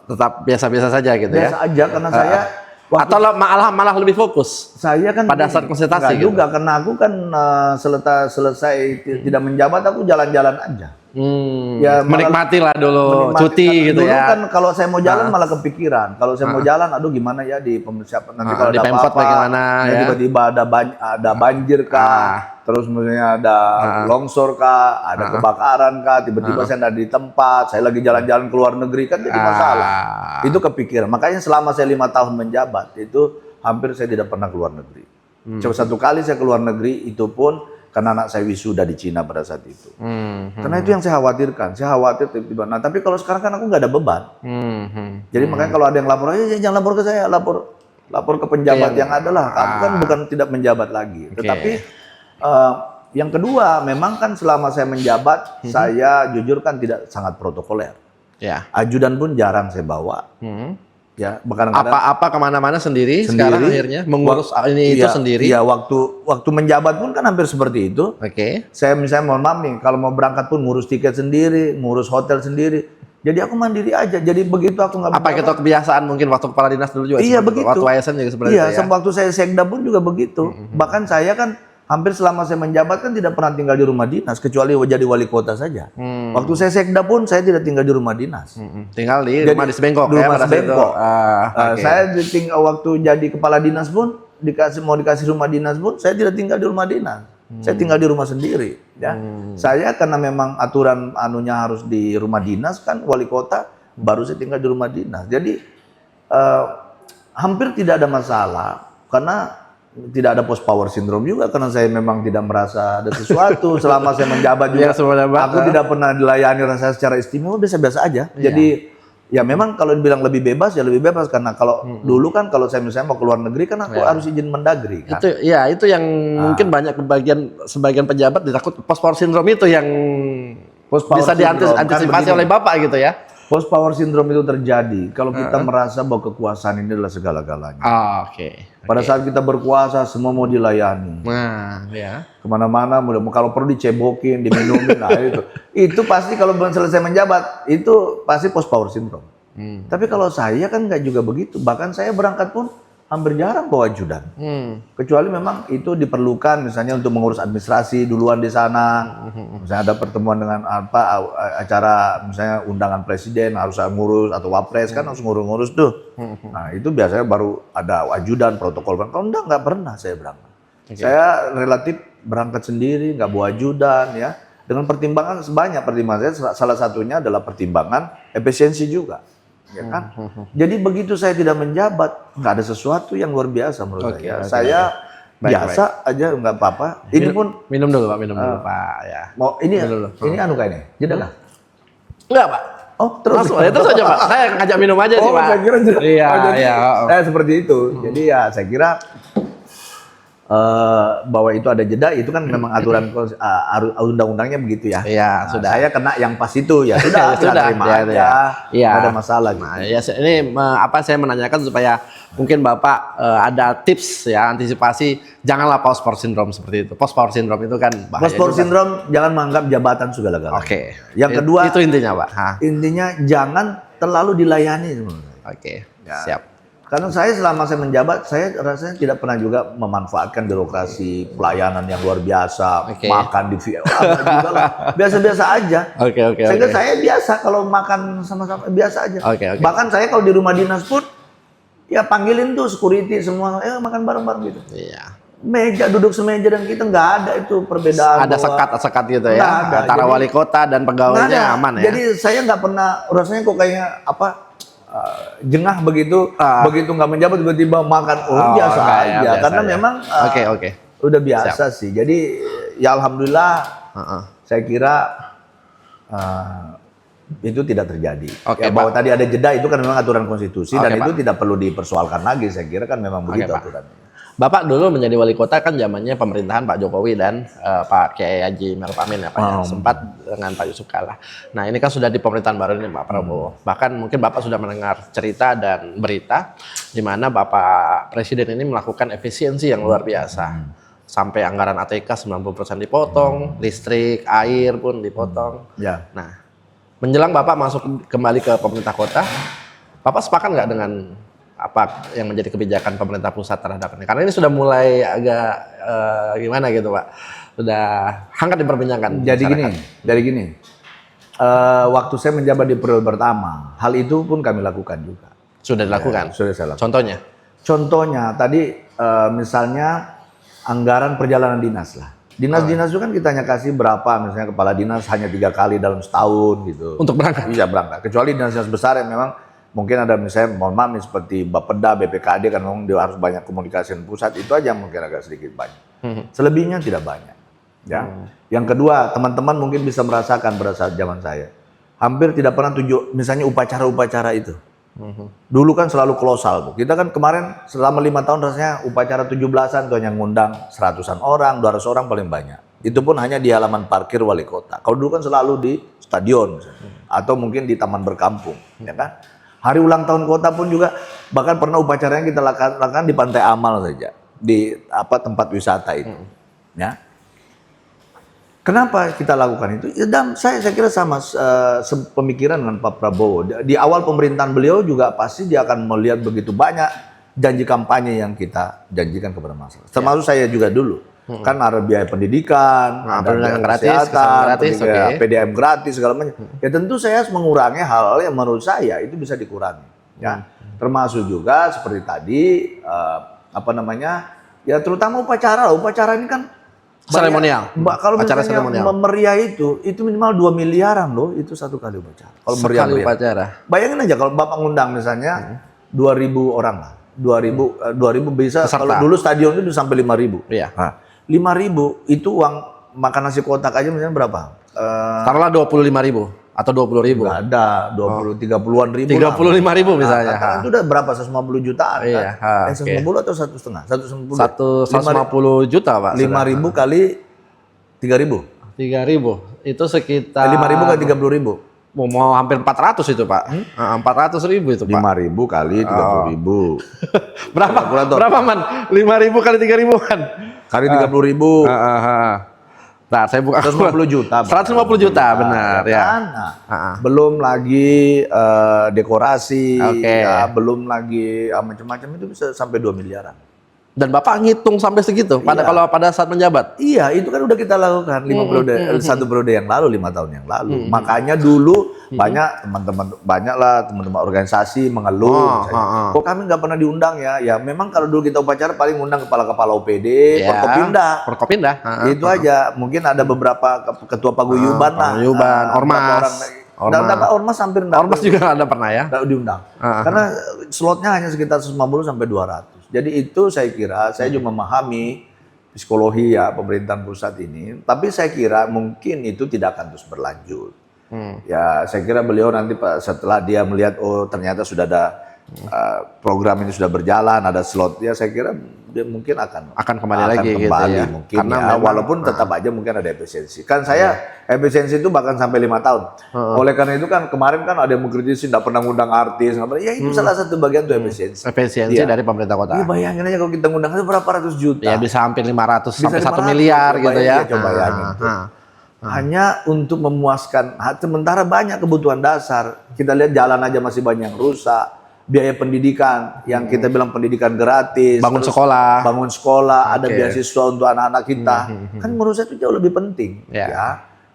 Speaker 1: tetap biasa-biasa saja gitu ya?
Speaker 3: Biasa aja karena saya.
Speaker 1: Atau malah lebih fokus?
Speaker 3: Saya kan
Speaker 1: pada saat konsultasi gitu?
Speaker 3: Juga karena aku kan selesai tidak menjabat aku jalan-jalan aja.
Speaker 1: Ya, menikmati lah dulu cuti gitu
Speaker 3: dulu
Speaker 1: ya.
Speaker 3: Kan kalau saya mau jalan malah kepikiran. Kalau saya mau jalan, aduh gimana ya di persiapan nanti kalau
Speaker 1: di
Speaker 3: ada
Speaker 1: Pemkot
Speaker 3: apa-apa,
Speaker 1: bagaimana ya?
Speaker 3: Tiba-tiba ada banjir kah? Terus misalnya ada longsor kah? Ada kebakaran kah? Tiba-tiba saya ada di tempat, saya lagi jalan-jalan ke luar negeri kan jadi masalah. Itu kepikiran. Makanya selama saya 5 tahun menjabat itu hampir saya tidak pernah keluar negeri. Cuma 1 kali saya keluar negeri, itu pun karena anak saya wisuda di Cina pada saat itu. Karena itu yang saya khawatirkan. Saya khawatir tiba-tiba. Nah, tapi kalau sekarang kan aku nggak ada beban. Jadi makanya kalau ada yang lapor, jangan lapor ke saya, lapor ke penjabat yang ada lah. Aku kan bukan tidak menjabat lagi. Tetapi yang kedua, memang kan selama saya menjabat, saya jujur kan tidak sangat protokoler.
Speaker 1: Ya.
Speaker 3: Ajudan pun jarang saya bawa. Ya, kadang-kadang
Speaker 1: Apa kemana-mana sendiri sekarang akhirnya mengurus ini itu sendiri.
Speaker 3: Iya, waktu menjabat pun kan hampir seperti itu.
Speaker 1: Oke.
Speaker 3: Saya misalnya mohon maaf nih, kalau mau berangkat pun ngurus tiket sendiri, ngurus hotel sendiri. Jadi aku mandiri aja. Jadi begitu aku nggak
Speaker 1: Apa kita kebiasaan mungkin waktu kepala dinas dulu juga?
Speaker 3: Iya
Speaker 1: seperti itu.
Speaker 3: begitu.
Speaker 1: Waktu ASN juga seperti
Speaker 3: iya,
Speaker 1: itu ya.
Speaker 3: waktu saya sekda pun juga begitu. Bahkan saya kan hampir selama saya menjabat kan tidak pernah tinggal di rumah dinas kecuali jadi wali kota saja. Waktu saya sekda pun saya tidak tinggal di rumah dinas.
Speaker 1: Tinggal di
Speaker 3: Jadi,
Speaker 1: rumah di Sebengkok
Speaker 3: di
Speaker 1: ya
Speaker 3: rumah
Speaker 1: pada saat itu.
Speaker 3: Sebengkok.
Speaker 1: Oke.
Speaker 3: Saya tinggal waktu jadi kepala dinas pun mau dikasih rumah dinas pun saya tidak tinggal di rumah dinas. Saya tinggal di rumah sendiri. Ya, saya karena memang aturan anunya harus di rumah dinas kan wali kota baru saya tinggal di rumah dinas. Jadi hampir tidak ada masalah karena tidak ada post power syndrome juga karena saya memang tidak merasa ada sesuatu selama saya menjabat juga. Aku tidak pernah dilayani rasa secara istimewa, biasa-biasa aja. Jadi ya memang kalau dibilang lebih bebas ya lebih bebas karena kalau dulu kan kalau saya misalnya mau ke luar negeri kan aku harus izin Mendagri kan.
Speaker 1: Itu yang mungkin banyak sebagian pejabat ditakut post power syndrome itu yang bisa diantisipasi oleh Bapak gitu ya.
Speaker 3: Post power syndrome itu terjadi kalau kita merasa bahwa kekuasaan ini adalah segala-galanya.
Speaker 1: Oke.
Speaker 3: Pada saat kita berkuasa semua mau dilayani.
Speaker 1: Nah, ya.
Speaker 3: Kemana-mana, kalau perlu dicebokin, diminumin, nah itu pasti kalau belum selesai menjabat itu pasti post power syndrome. Tapi kalau saya kan nggak juga begitu. Bahkan saya berangkat pun hampir jarang bawa ajudan. Kecuali memang itu diperlukan misalnya untuk mengurus administrasi duluan di sana. Misalnya ada pertemuan dengan acara misalnya undangan presiden harus saya ngurus atau wapres kan harus ngurus tuh. Nah itu biasanya baru ada ajudan protokol. Kalau nggak pernah saya berangkat. Saya relatif berangkat sendiri, nggak bawa ajudan ya. Dengan pertimbangan sebanyak pertimbangan saya salah satunya adalah pertimbangan efisiensi juga. Ya kan? Jadi begitu saya tidak menjabat, nggak ada sesuatu yang luar biasa menurut saya. Saya biasa aja, nggak apa-apa. Ini pun
Speaker 1: minum dulu Pak ya.
Speaker 3: Mau ini anu kayak ini, jeda kah?
Speaker 1: Enggak Pak.
Speaker 3: Oh terus
Speaker 1: terus aja Pak. Saya ngajak minum aja sih Pak.
Speaker 3: Saya kira
Speaker 1: iya.
Speaker 3: Seperti itu. Jadi ya saya kira bahwa itu ada jeda itu kan memang aturan undang-undangnya begitu ya.
Speaker 1: Iya, sudah.
Speaker 3: Saya kena yang pas itu ya sudah terima aja. Iya. Nggak ada masalah gitu.
Speaker 1: Nah, ya ini saya menanyakan supaya mungkin Bapak ada tips ya antisipasi janganlah post power syndrome seperti itu. Post power syndrome itu kan bahaya.
Speaker 3: Post power syndrome jangan menganggap jabatan segala-galanya.
Speaker 1: Oke.
Speaker 3: Yang kedua
Speaker 1: itu intinya Pak.
Speaker 3: Intinya jangan terlalu dilayani.
Speaker 1: Oke.
Speaker 3: Ya.
Speaker 1: Siap.
Speaker 3: Karena saya selama saya menjabat, saya rasanya tidak pernah juga memanfaatkan birokrasi pelayanan yang luar biasa, makan di VIP, juga lah, biasa-biasa aja. Saya biasa kalau makan sama-sama biasa aja. Bahkan saya kalau di rumah dinas pun, ya panggilin tuh security semua, makan bareng-bareng gitu. Iya. Meja duduk semeja dan kita nggak ada itu perbedaan.
Speaker 1: Ada sekat gitu ya, antara wali kota dan pegawainya aman ya.
Speaker 3: Jadi saya nggak pernah rasanya kok kayaknya jengah begitu nggak menjabat tiba-tiba makan biasa aja karena memang udah biasa sih. Jadi ya alhamdulillah saya kira itu tidak terjadi. Bahwa tadi ada jeda itu kan memang aturan konstitusi dan itu tidak perlu dipersoalkan lagi. Saya kira kan memang begitu aturannya.
Speaker 1: Bapak dulu menjadi wali kota kan zamannya pemerintahan Pak Jokowi dan Pak Kiai Haji Maruf Amin ya Pak ya. Sempat dengan Pak Yusuf Kalla. Nah ini kan sudah di pemerintahan baru ini Pak Prabowo. Bahkan mungkin Bapak sudah mendengar cerita dan berita di mana Bapak Presiden ini melakukan efisiensi yang luar biasa. Sampai anggaran ATK 90% dipotong, listrik, air pun dipotong.
Speaker 3: Ya.
Speaker 1: Nah menjelang Bapak masuk kembali ke pemerintah kota, Bapak sepakat nggak dengan apa yang menjadi kebijakan pemerintah pusat terhadap ini? Karena ini sudah mulai agak gimana gitu Pak, sudah hangat diperbincangkan.
Speaker 3: Jadi gini, waktu saya menjabat di periode pertama, hal itu pun kami lakukan juga.
Speaker 1: Sudah dilakukan?
Speaker 3: Ya, sudah saya lakukan.
Speaker 1: Contohnya?
Speaker 3: Contohnya tadi misalnya anggaran perjalanan dinas lah. Dinas-dinas itu kan kita hanya kasih berapa, misalnya kepala dinas hanya 3 kali dalam setahun gitu.
Speaker 1: Untuk berangkat?
Speaker 3: Iya berangkat, kecuali dinas-dinas besar yang memang mungkin ada misalnya mohon maaf seperti Bapeda, BPKD kan memang dia harus banyak komunikasi dengan pusat, itu aja mungkin agak sedikit banyak. Selebihnya tidak banyak. Ya. Yang kedua, teman-teman mungkin bisa merasakan pada saat zaman saya. Hampir tidak pernah misalnya upacara-upacara itu. Dulu kan selalu kolosal tuh. Kita kan kemarin selama 5 tahun rasanya upacara 17-an tuh yang ngundang 100-an orang, 200 orang paling banyak. Itu pun hanya di halaman parkir wali kota. Kalau dulu kan selalu di stadion atau mungkin di taman berkampung, ya kan? Hari ulang tahun kota pun juga bahkan pernah upacaranya kita lakukan di Pantai Amal saja, di tempat wisata itu. Ya. Kenapa kita lakukan itu? Ya, dan saya kira sama pemikiran dengan Pak Prabowo. Di awal pemerintahan beliau juga pasti dia akan melihat begitu banyak janji kampanye yang kita janjikan kepada masyarakat. Termasuk saya juga dulu. Kan ada biaya pendidikan, ada biaya kesehatan, gratis, PDM gratis segala macam. Ya tentu saya harus mengurangi hal-hal yang menurut saya itu bisa dikurangi. Ya, termasuk juga seperti tadi ya terutama upacara. Upacara ini kan
Speaker 1: seremonial.
Speaker 3: Kalau misalnya meriah itu minimal 2 miliaran loh, itu satu kali upacara. Kalau meriah
Speaker 1: upacara.
Speaker 3: Bayangin aja kalau Bapak ngundang misalnya 2.000 orang lah. 2.000 bisa. Peserta. Kalau dulu stadion itu sampai 5.000.
Speaker 1: Iya.
Speaker 3: Nah, 5.000 itu uang makan nasi kotak aja misalnya berapa?
Speaker 1: Taruhlah 25.000 atau 20.000.
Speaker 3: Enggak ada, 30-an ribu.
Speaker 1: 35.000 misalnya.
Speaker 3: Nah, itu udah berapa? 150 jutaan
Speaker 1: iya,
Speaker 3: kan? 150 atau 1,5?
Speaker 1: 150 juta, Pak.
Speaker 3: 5.000 kali 3.000.
Speaker 1: 3.000. Itu sekitar
Speaker 3: 5.000 kali 30.000.
Speaker 1: Mau hampir 400 itu, Pak. 400.000 itu, Pak.
Speaker 3: 5.000 kali 30.000.
Speaker 1: Berapa, Man? 5.000 kali 3.000 kan?
Speaker 3: Kali 30.000.
Speaker 1: Nah, saya buka
Speaker 3: 150 juta.
Speaker 1: 150 juta, benar ya.
Speaker 3: Kan? Nah, belum lagi dekorasi, ya, belum lagi macam-macam itu bisa sampai 2 miliaran.
Speaker 1: Dan Bapak ngitung sampai segitu kalau pada saat menjabat?
Speaker 3: Iya, itu kan udah kita lakukan 5 periode, 1 periode yang lalu, 5 tahun yang lalu. Makanya dulu banyak teman-teman organisasi mengeluh. Kok kami nggak pernah diundang ya? Ya memang kalau dulu kita upacara paling undang kepala-kepala OPD,
Speaker 1: Porkopinda.
Speaker 3: Itu aja. Mungkin ada beberapa ketua paguyuban lah.
Speaker 1: Ormas.
Speaker 3: Ormas hampir enggak.
Speaker 1: Ormas juga ada pernah ya?
Speaker 3: Enggak diundang. Karena slotnya hanya sekitar 150 sampai 200. Jadi itu saya kira, saya juga memahami psikologi ya pemerintahan pusat ini. Tapi saya kira mungkin itu tidak akan terus berlanjut. Ya saya kira beliau nanti setelah dia melihat oh ternyata sudah ada program ini sudah berjalan, ada slot ya, saya kira dia mungkin akan
Speaker 1: kembali lagi gitu ya.
Speaker 3: Mungkin karena walaupun tetap aja mungkin ada efisiensi. Kan saya efisiensi itu bahkan sampai 5 tahun. Oleh karena itu kan kemarin kan ada yang mengkritisi tidak pernah ngundang artis, ya itu salah satu bagian tuh efisiensi.
Speaker 1: Efisiensi dari pemerintah kota.
Speaker 3: Iya, bayangin aja kalau kita ngundang itu berapa ratus juta.
Speaker 1: Ya bisa hampir 500 sampai 1 miliar gitu ya.
Speaker 3: Coba bayangin. Hanya untuk memuaskan, sementara banyak kebutuhan dasar. Kita lihat jalan aja masih banyak yang rusak. Biaya pendidikan yang kita bilang pendidikan gratis,
Speaker 1: bangun sekolah,
Speaker 3: ada beasiswa untuk anak-anak kita, kan menurut saya itu jauh lebih penting.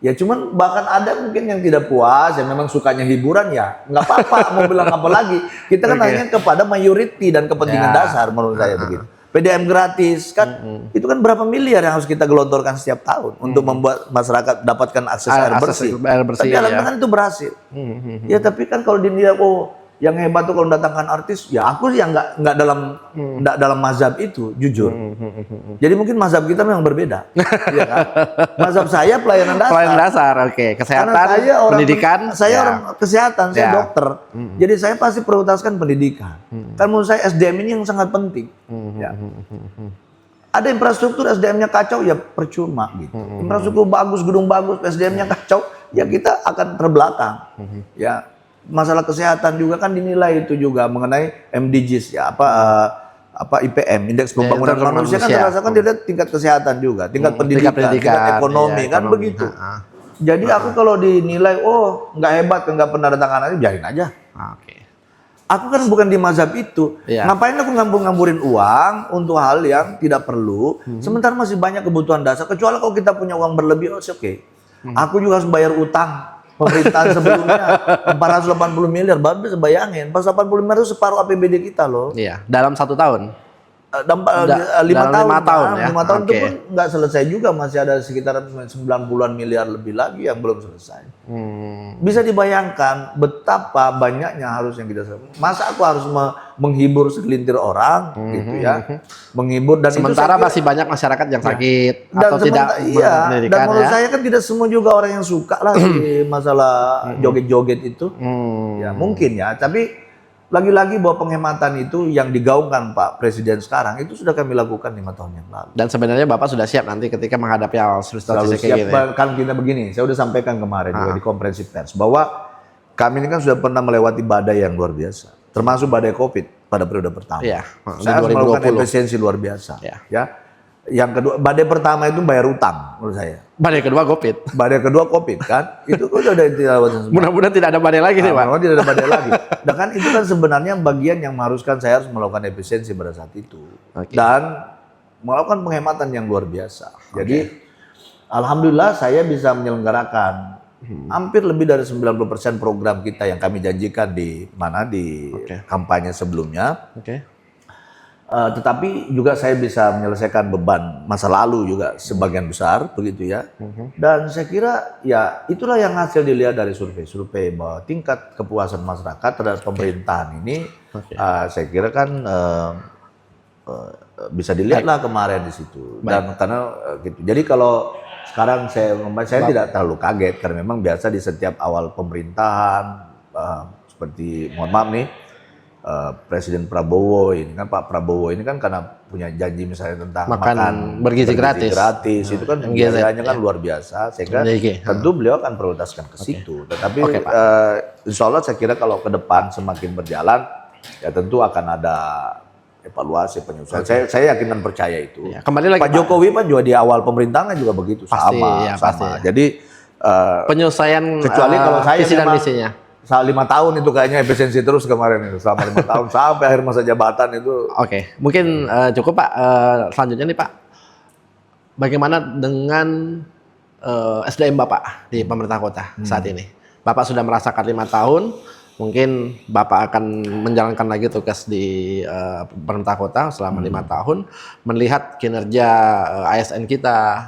Speaker 3: Ya cuman bahkan ada mungkin yang tidak puas, yang memang sukanya hiburan ya nggak apa-apa, mau bilang apa lagi, kita kan hanya kepada mayoriti dan kepentingan dasar menurut saya begitu. PDM gratis kan itu kan berapa miliar yang harus kita gelontorkan setiap tahun untuk membuat masyarakat dapatkan akses air bersih. Tapi alhamdulillah itu berhasil. Ya tapi kan kalau dinilai yang hebat tuh kalau mendatangkan artis, ya aku sih yang nggak dalam mazhab itu, jujur. Jadi mungkin mazhab kita memang berbeda. Ya kan? Mazhab saya pelayanan dasar.
Speaker 1: Pelayanan dasar, oke. Kesehatan, pendidikan.
Speaker 3: Saya orang kesehatan, saya dokter. Jadi saya pasti prioritaskan pendidikan. Kan menurut saya SDM ini yang sangat penting. Ya. Ada infrastruktur SDM-nya kacau, ya percuma gitu. Infrastruktur bagus, gedung bagus, SDM-nya kacau, ya kita akan terbelakang. Ya. Masalah kesehatan juga kan dinilai itu juga mengenai MDGs ya IPM, indeks pembangunan manusia kan terasakan dilihat tingkat kesehatan juga, tingkat pendidikan, tingkat ekonomi kan begitu. Jadi aku kalau dinilai nggak hebat, nggak pernah datang anak biarin aja. Aku kan bukan di mazhab itu. Ngapain aku ngambur-ngamburin uang untuk hal yang tidak perlu, sementara masih banyak kebutuhan dasar. Kecuali kalau kita punya uang berlebih, oke. Aku juga harus bayar utang. Pemerintahan sebelumnya 480 miliar, baru bisa bayangin. Pas 80 miliar itu separuh APBD kita loh.
Speaker 1: Iya, dalam 1 tahun.
Speaker 3: 5
Speaker 1: dalam
Speaker 3: tahun,
Speaker 1: 5 tahun ya.
Speaker 3: 5 tahun itu
Speaker 1: Oke.
Speaker 3: pun nggak selesai juga, masih ada sekitar 90-an miliar lebih lagi yang belum selesai. Bisa dibayangkan betapa banyaknya harus yang kita selesaikan. Masa aku harus menghibur segelintir orang gitu ya, menghibur dan
Speaker 1: Sementara
Speaker 3: itu saya kira-
Speaker 1: masih banyak masyarakat yang sakit
Speaker 3: dan
Speaker 1: atau tidak
Speaker 3: iya, dan
Speaker 1: berpendidikan
Speaker 3: menurut
Speaker 1: ya.
Speaker 3: saya kan tidak semua juga orang yang suka lah di masalah joget-joget itu. Ya mungkin ya, tapi lagi-lagi bahwa penghematan itu yang digaungkan Pak Presiden sekarang itu sudah kami lakukan 5 tahun yang lalu.
Speaker 1: Dan sebenarnya Bapak sudah siap nanti ketika menghadapi hal
Speaker 3: Selalu
Speaker 1: situasi kayak
Speaker 3: siap,
Speaker 1: gini. Ya?
Speaker 3: kan kita begini, saya udah sampaikan kemarin juga di konferensi pers bahwa kami ini kan sudah pernah melewati badai yang luar biasa, termasuk badai COVID pada periode pertama.
Speaker 1: Iya, di
Speaker 3: Saya harus melakukan
Speaker 1: 2020.
Speaker 3: efisiensi luar biasa.
Speaker 1: Iya.
Speaker 3: Ya. Yang kedua, badai pertama itu bayar utang menurut saya.
Speaker 1: Badai kedua COVID.
Speaker 3: Badai kedua COVID kan, itu udah dilewati semua.
Speaker 1: Mudah-mudahan tidak ada badai lagi nih Pak.
Speaker 3: Tidak ada badai lagi. Dan kan itu kan sebenarnya bagian yang mengharuskan saya harus melakukan efisiensi pada saat itu.
Speaker 1: Oke.
Speaker 3: Dan melakukan penghematan yang luar biasa. Jadi alhamdulillah saya bisa menyelenggarakan hampir lebih dari 90% program kita yang kami janjikan di kampanye sebelumnya.
Speaker 1: Oke.
Speaker 3: Tetapi juga saya bisa menyelesaikan beban masa lalu juga sebagian besar begitu ya. Dan saya kira ya itulah yang hasil dilihat dari survei bahwa tingkat kepuasan masyarakat terhadap pemerintahan ini saya kira kan bisa dilihatlah kemarin di situ. Dan karena gitu. Jadi kalau sekarang saya tidak terlalu kaget karena memang biasa di setiap awal pemerintahan seperti mohon maaf nih Presiden Prabowo ini kan Pak Prabowo ini kan karena punya janji misalnya tentang
Speaker 1: Makan bergizi gratis.
Speaker 3: itu kan
Speaker 1: MGZ,
Speaker 3: biayanya kan
Speaker 1: ya.
Speaker 3: luar biasa sehingga
Speaker 1: MGZ,
Speaker 3: tentu beliau akan prioritaskan ke situ. Tetapi
Speaker 1: Oke, Pak.
Speaker 3: insya Allah saya kira kalau ke depan semakin berjalan ya tentu akan ada evaluasi penyusunan. Saya yakin dan percaya itu.
Speaker 1: Ya, kembali lagi
Speaker 3: Pak Jokowi Pak juga di awal pemerintahan juga begitu
Speaker 1: Pasti,
Speaker 3: sama.
Speaker 1: ya, pasti.
Speaker 3: Jadi
Speaker 1: penyelesaian
Speaker 3: kecuali kalau saya
Speaker 1: visi dan
Speaker 3: memang
Speaker 1: misinya.
Speaker 3: 5 tahun itu kayaknya efisiensi terus kemarin itu selama 5 tahun sampai akhir masa jabatan itu.
Speaker 1: Oke, mungkin cukup Pak. Selanjutnya nih Pak, bagaimana dengan SDM Bapak di pemerintah kota saat ini? Bapak sudah merasakan 5 tahun, mungkin Bapak akan menjalankan lagi tugas di pemerintah kota selama 5 tahun, melihat kinerja ASN kita,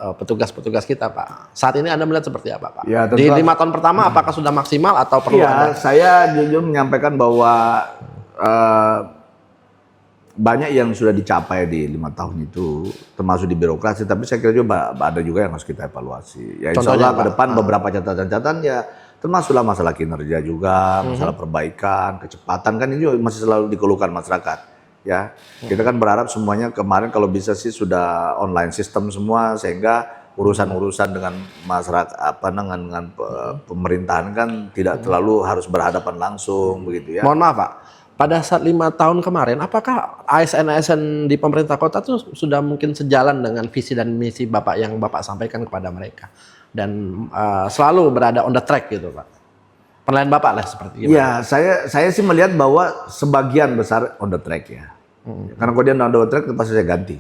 Speaker 1: petugas-petugas kita Pak. Saat ini Anda melihat seperti apa Pak?
Speaker 3: Ya,
Speaker 1: Di
Speaker 3: tentu
Speaker 1: 5 tahun pertama apakah sudah maksimal atau perlu
Speaker 3: Iya,
Speaker 1: ada?
Speaker 3: saya jujur menyampaikan bahwa banyak yang sudah dicapai di 5 tahun itu, termasuk di birokrasi. Tapi saya kira juga ada juga yang harus kita evaluasi. Ya insya
Speaker 1: Contohnya,
Speaker 3: Allah ke
Speaker 1: Pak?
Speaker 3: depan beberapa catatan-catatan ya, termasuklah masalah kinerja juga, masalah perbaikan, kecepatan kan ini juga masih selalu dikeluhkan masyarakat. Ya, kita kan berharap semuanya kemarin kalau bisa sih sudah online sistem semua sehingga urusan-urusan dengan masyarakat dengan pemerintahan kan tidak terlalu harus berhadapan langsung begitu ya.
Speaker 1: Mohon maaf Pak, pada saat 5 tahun kemarin, apakah ASN-ASN di pemerintah kota itu sudah mungkin sejalan dengan visi dan misi Bapak yang Bapak sampaikan kepada mereka? Dan selalu berada on the track gitu Pak? Penilaian Bapak lah seperti gimana?
Speaker 3: Ya, saya sih melihat bahwa sebagian besar on the track ya. Karena kalau dia on the track pasti saya ganti.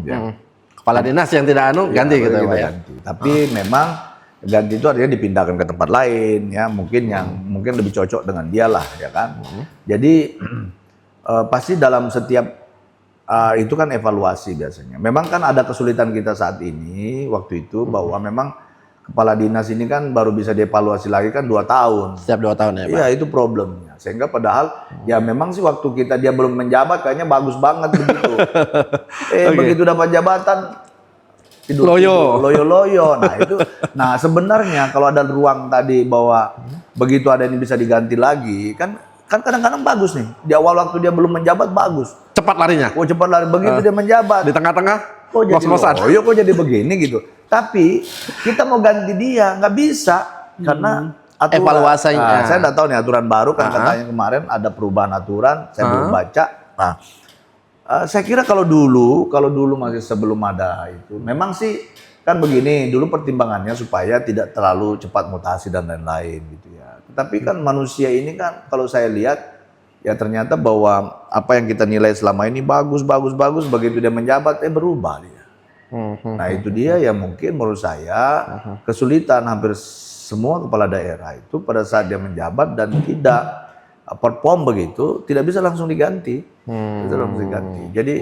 Speaker 3: Ya.
Speaker 1: Kepala dinas yang tidak ganti gitu
Speaker 3: kita
Speaker 1: Pak ya?
Speaker 3: ganti. Tapi memang ganti itu artinya dipindahkan ke tempat lain ya, mungkin lebih cocok dengan dia lah ya kan. Jadi pasti dalam setiap itu kan evaluasi biasanya. Memang kan ada kesulitan kita saat ini waktu itu bahwa memang kepala dinas ini kan baru bisa dievaluasi lagi kan 2 tahun.
Speaker 1: Setiap 2 tahun ya Pak?
Speaker 3: Iya itu problemnya. Sehingga padahal ya memang sih waktu dia belum menjabat kayaknya bagus banget begitu. Begitu dapat jabatan loyo. Nah sebenarnya kalau ada ruang tadi bahwa begitu ada ini bisa diganti lagi kan kadang-kadang bagus nih. Di awal waktu dia belum menjabat bagus.
Speaker 1: Cepat larinya?
Speaker 3: Oh cepat lari begitu dia menjabat.
Speaker 1: Di tengah-tengah?
Speaker 3: Kok jadi
Speaker 1: Ngos-ngosan?
Speaker 3: loyo kok jadi begini gitu. Tapi kita mau ganti dia nggak bisa karena aturan.
Speaker 1: Evaluasinya.
Speaker 3: Saya nggak tahu nih aturan baru kan katanya kemarin ada perubahan aturan. Saya belum baca. Nah, saya kira kalau dulu masih sebelum ada itu, memang sih kan begini. Dulu pertimbangannya supaya tidak terlalu cepat mutasi dan lain-lain gitu ya. Tetapi kan manusia ini kan kalau saya lihat ya ternyata bahwa apa yang kita nilai selama ini bagus begitu dia menjabat berubah dia. Nah itu dia yang mungkin menurut saya kesulitan hampir semua kepala daerah itu pada saat dia menjabat dan perform begitu, tidak bisa langsung diganti. Bisa langsung diganti. Jadi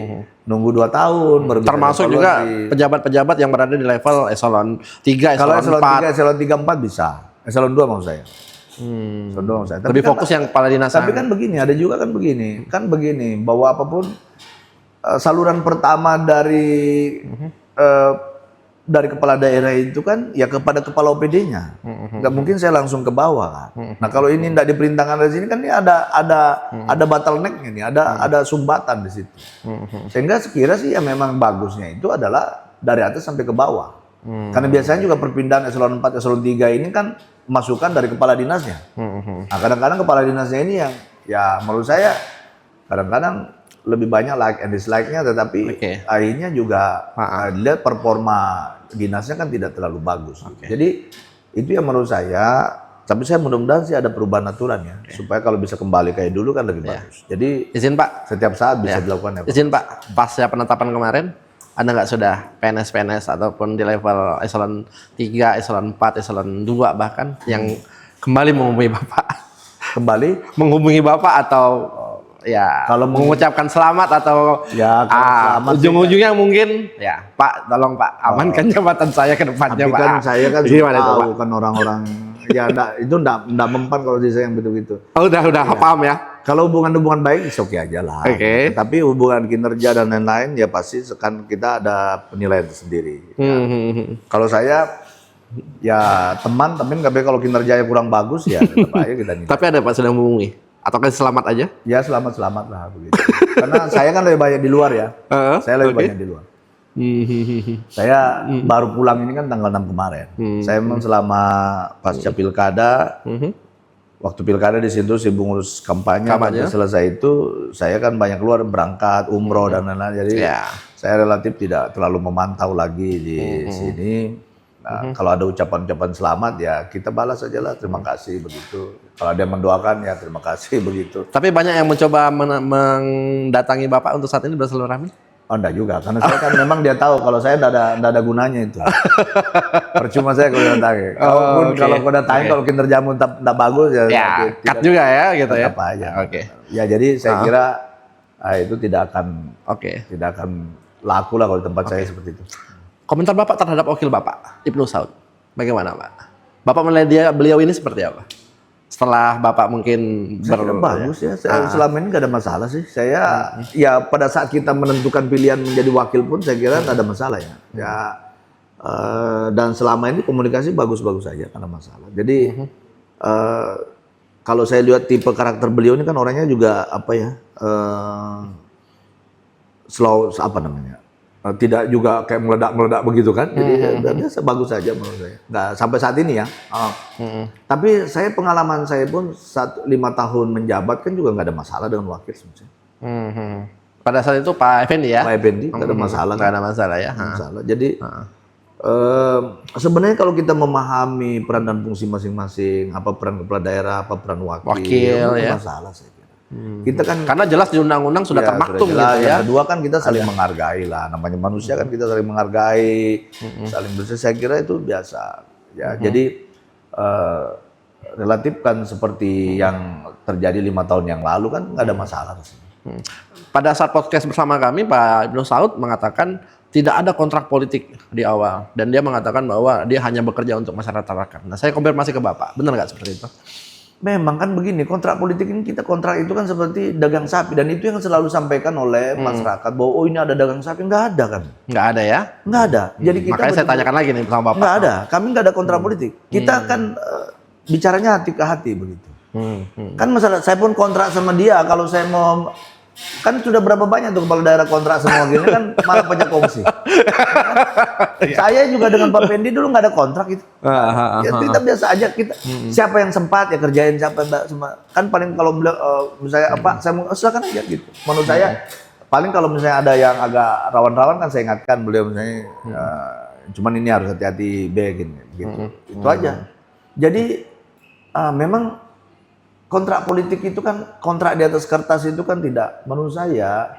Speaker 3: nunggu 2 tahun baru bisa
Speaker 1: Termasuk juga
Speaker 3: dievaluasi.
Speaker 1: pejabat-pejabat yang berada di level eselon 3,
Speaker 3: Kalau
Speaker 1: eselon
Speaker 3: eselon
Speaker 1: 4.
Speaker 3: 3, eselon 3, 4 bisa. Eselon 2 maksud saya. Eselon 2 maksud saya.
Speaker 1: Lebih
Speaker 3: kan-
Speaker 1: fokus yang kepala dinas.
Speaker 3: Tapi kan begini, ada juga kan begini. Kan begini, bahwa apapun saluran pertama dari kepala daerah itu kan ya kepada kepala OPD-nya. Nggak mungkin saya langsung ke bawah kan. Nah, kalau ini tidak diperintahkan dari sini kan ini ada bottleneck-nya nih, ada sumbatan di situ. Sehingga sekira sih ya memang bagusnya itu adalah dari atas sampai ke bawah. Karena biasanya juga perpindahan eselon 4, eselon 3 ini kan masukan dari kepala dinasnya. Nah, kadang-kadang kepala dinasnya ini yang ya menurut saya kadang-kadang lebih banyak like and dislike-nya, tetapi akhirnya juga dilihat performa dinasnya kan tidak terlalu bagus. Jadi itu yang menurut saya, tapi saya mudah-mudahan sih ada perubahan aturan ya, supaya kalau bisa kembali kayak dulu kan lebih bagus. Jadi
Speaker 1: Izin Pak,
Speaker 3: setiap saat bisa dilakukan ya.
Speaker 1: izin Pak, pasca penetapan kemarin, Anda nggak sudah PNS-PNS ataupun di level eselon 3, eselon 4, eselon 2 bahkan yang kembali menghubungi Bapak?
Speaker 3: Kembali
Speaker 1: Menghubungi Bapak atau ya
Speaker 3: Kalau
Speaker 1: mengucapkan selamat atau
Speaker 3: Ya, kalau selamat sih
Speaker 1: ujung-ujungnya mungkin ya Pak, tolong Pak amankan jabatan saya ke depannya
Speaker 3: tapi
Speaker 1: Pak.
Speaker 3: kan saya kan
Speaker 1: Gimana itu, Pak?
Speaker 3: tahu kan orang-orang ya itu enggak mempan kalau di saya yang begitu-gitu.
Speaker 1: Oh, udah paham ya.
Speaker 3: Kalau hubungan baik oke aja lah.
Speaker 1: Oke.
Speaker 3: Tapi hubungan kinerja dan lain-lain ya pasti kan kita ada penilaian tersendiri. Kalau saya ya teman nggak baik, kalau kinerjanya kurang bagus ya tetap aja kita nilai.
Speaker 1: Tapi ada Pak sudah menghubungi atau kan selamat aja?
Speaker 3: Ya selamat lah begitu. Karena saya kan lebih banyak di luar ya. Saya lebih banyak di luar. Saya baru pulang ini kan tanggal 6 kemarin. Saya memang selama pasca pilkada, waktu pilkada di situ sibuk ngurus kampanye. Sampai selesai itu saya kan banyak keluar, berangkat, umroh dan lain-lain. Jadi saya relatif tidak terlalu memantau lagi di sini. Nah, kalau ada ucapan-ucapan selamat ya kita balas saja lah, terima kasih begitu. Kalau ada yang mendoakan ya terima kasih begitu.
Speaker 1: Tapi banyak yang mencoba mendatangi Bapak untuk saat ini bersilaturahmi?
Speaker 3: Oh enggak juga, karena saya kan memang dia tahu kalau saya enggak ada gunanya itu. Percuma saya kalau datangi. Kalaupun kalau kau datangi kalau kinerjamu enggak bagus ya
Speaker 1: cut juga ya gitu ya.
Speaker 3: Tetap aja. Ya jadi saya kira itu tidak akan laku lah kalau di tempat saya seperti itu.
Speaker 1: Komentar Bapak terhadap wakil Bapak, Ibnu Saud, bagaimana Pak? Bapak melihat beliau ini seperti apa? Setelah Bapak mungkin
Speaker 3: bagus ya, saya selama ini nggak ada masalah sih. Saya ya pada saat kita menentukan pilihan menjadi wakil pun saya kira nggak ada masalah ya. Dan selama ini komunikasi bagus-bagus saja, karena masalah. Jadi kalau saya lihat tipe karakter beliau ini kan orangnya juga apa ya, slow apa namanya, tidak juga kayak meledak begitu kan. Jadi biasa bagus saja menurut saya. Nggak sampai saat ini ya. Tapi pengalaman saya pun 5 tahun menjabat kan juga nggak ada masalah dengan wakil sebenarnya.
Speaker 1: Pada saat itu Pak Effendi ya?
Speaker 3: Pak Effendi nggak ada masalah.
Speaker 1: Nggak ada masalah ya.
Speaker 3: Jadi sebenarnya kalau kita memahami peran dan fungsi masing-masing, apa peran kepala daerah, apa peran wakil ya. Masalah saya kira. Kita kan
Speaker 1: karena jelas di undang-undang sudah termaktum gitu ya.
Speaker 3: Yang kedua kan kita saling menghargai lah, namanya manusia kan kita saling menghargai, saling bersih. Saya kira itu biasa. Ya, jadi relatif kan seperti yang terjadi 5 tahun yang lalu kan nggak ada masalah di sini.
Speaker 1: Pada saat podcast bersama kami Pak Ibnu Saud mengatakan tidak ada kontrak politik di awal dan dia mengatakan bahwa dia hanya bekerja untuk masyarakat rakyat. Nah, saya konfirmasi ke Bapak, benar nggak seperti itu?
Speaker 3: Memang kan begini, kontrak politik ini kontrak itu kan seperti dagang sapi, dan itu yang selalu disampaikan oleh masyarakat bahwa oh ini ada dagang sapi, nggak ada kan?
Speaker 1: Nggak ada ya?
Speaker 3: Nggak ada. Jadi kita
Speaker 1: makanya saya tanyakan lagi nih sama Bapak.
Speaker 3: Nggak ada, kami nggak ada kontrak politik. Kita kan bicaranya hati ke hati begitu. Kan masalah saya pun kontrak sama dia, kalau saya mau kan sudah berapa banyak tuh kepala daerah kontrak semua gini kan malah pajak kongsi. Saya juga dengan Pak Fendi dulu nggak ada kontrak itu. Ya, kita biasa aja kita siapa yang sempat ya kerjain, siapa enggak sempat. Kan paling kalau misalnya apa saya mau silakan aja gitu. Menurut saya paling kalau misalnya ada yang agak rawan-rawan kan saya ingatkan beliau misalnya cuman ini harus hati-hati gitu. Itu aja. Jadi memang kontrak politik itu kan, kontrak di atas kertas itu kan tidak, menurut saya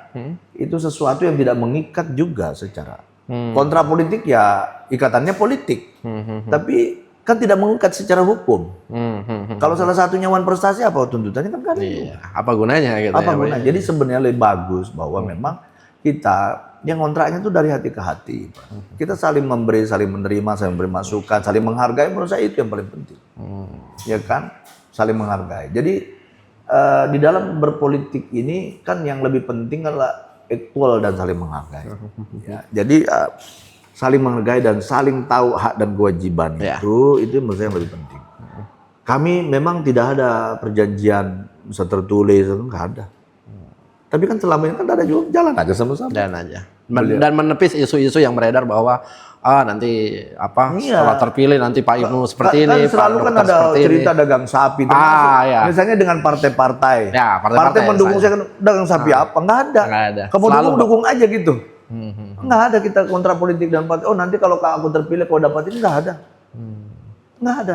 Speaker 3: itu sesuatu yang tidak mengikat juga secara. Kontrak politik ya ikatannya politik, tapi kan tidak mengikat secara hukum. Kalau salah satunya wan prestasi apa tuntutannya kan kan
Speaker 1: Iya. Apa gunanya gitu
Speaker 3: apa
Speaker 1: ya, Pak?
Speaker 3: gunanya? Jadi sebenarnya lebih bagus bahwa memang kita yang kontraknya itu dari hati ke hati. Pak. Kita saling memberi, saling menerima, saling memberi masukan, saling menghargai. Menurut saya itu yang paling penting. Ya kan? Saling menghargai. Jadi di dalam berpolitik ini kan yang lebih penting adalah equal dan saling menghargai. Ya, jadi saling menghargai dan saling tahu hak dan kewajiban itu menurut saya yang lebih penting. Kami memang tidak ada perjanjian bisa tertulis, nggak ada. Tapi kan selama ini kan ada juga jalan aja sama-sama.
Speaker 1: Dan aja. Dan menepis isu-isu yang beredar bahwa nanti setelah terpilih nanti Pak Ibnu seperti ini,
Speaker 3: selalu
Speaker 1: Pak
Speaker 3: kan
Speaker 1: Dokter
Speaker 3: ada
Speaker 1: seperti
Speaker 3: cerita
Speaker 1: ini.
Speaker 3: dagang sapi. Termasuk,
Speaker 1: Ya.
Speaker 3: misalnya dengan partai-partai.
Speaker 1: Ya,
Speaker 3: partai
Speaker 1: partai-partai
Speaker 3: mendukung
Speaker 1: saya.
Speaker 3: saya kan dagang sapi apa? Nggak ada.
Speaker 1: Nggak ada.
Speaker 3: Kamu
Speaker 1: Selalu,
Speaker 3: dukung aja gitu. Nggak ada kita kontra politik dan partai. Oh nanti kalau aku terpilih kau dapat ini nggak ada. Nggak ada.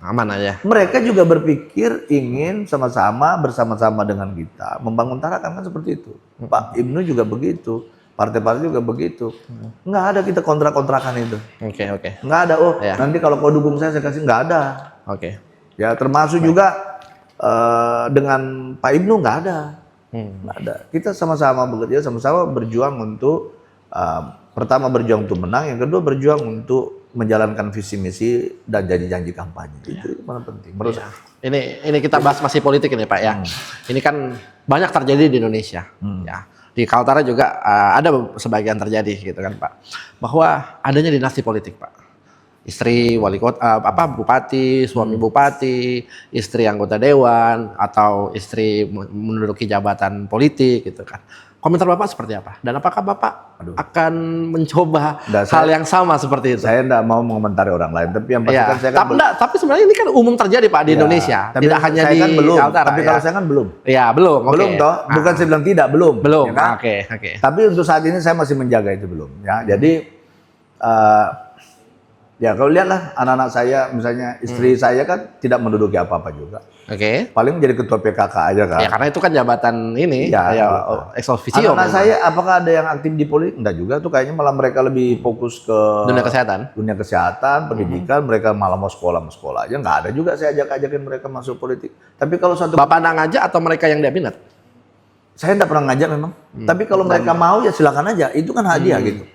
Speaker 1: Aman aja.
Speaker 3: Mereka juga berpikir ingin sama-sama bersama-sama dengan kita membangun Tarakan kan seperti itu. Pak Ibnu juga begitu, partai-partai juga begitu. Nggak ada kita kontrak-kontrakan itu.
Speaker 1: Oke.
Speaker 3: Nggak ada. Nanti kalau kau dukung saya kasih, nggak ada.
Speaker 1: Oke.
Speaker 3: Ya termasuk juga dengan Pak Ibnu nggak ada. Nggak ada. Kita sama-sama bekerja, sama-sama berjuang untuk pertama berjuang untuk menang, yang kedua berjuang untuk menjalankan visi misi dan janji-janji kampanye. Itu yang paling penting menurut saya.
Speaker 1: Ini kita bahas masih politik ini Pak ya. Ini kan banyak terjadi di Indonesia. Ya. Di Kaltara juga ada sebagian terjadi gitu kan Pak. Bahwa adanya dinasti politik Pak. Istri wali kota, bupati, suami bupati, istri anggota dewan, atau istri menduduki jabatan politik gitu kan. Komentar Bapak seperti apa? Dan apakah Bapak akan mencoba hal yang sama seperti itu?
Speaker 3: Saya tidak mau mengomentari orang lain, tapi yang pasti kan saya kan
Speaker 1: tapi sebenarnya ini kan umum terjadi Pak di Indonesia,
Speaker 3: tapi
Speaker 1: tidak hanya
Speaker 3: saya
Speaker 1: di
Speaker 3: kan belum,
Speaker 1: Kaltara.
Speaker 3: tapi kalau saya kan belum.
Speaker 1: Ya belum.
Speaker 3: Belum toh, bukan saya bilang tidak, belum.
Speaker 1: Belum.
Speaker 3: Ya kan?
Speaker 1: Oke.
Speaker 3: Tapi untuk saat ini saya masih menjaga itu belum. Ya, jadi ya kalau lihatlah anak-anak saya, misalnya istri saya kan tidak menduduki apa-apa juga.
Speaker 1: Oke.
Speaker 3: Paling jadi ketua PKK aja kan.
Speaker 1: Ya karena itu kan jabatan ini, ex officio.
Speaker 3: Anak-anak saya apakah ada yang aktif di politik? Enggak juga tuh, kayaknya malah mereka lebih fokus ke dunia kesehatan, pendidikan, mereka malah mau sekolah aja. Nggak ada juga saya ajakin mereka masuk politik. Tapi kalau satu
Speaker 1: Bapak nggak ngajak atau mereka yang dia minat?
Speaker 3: saya enggak pernah ngajak memang. Tapi kalau mereka mau ya silakan aja. Itu kan hadiah gitu.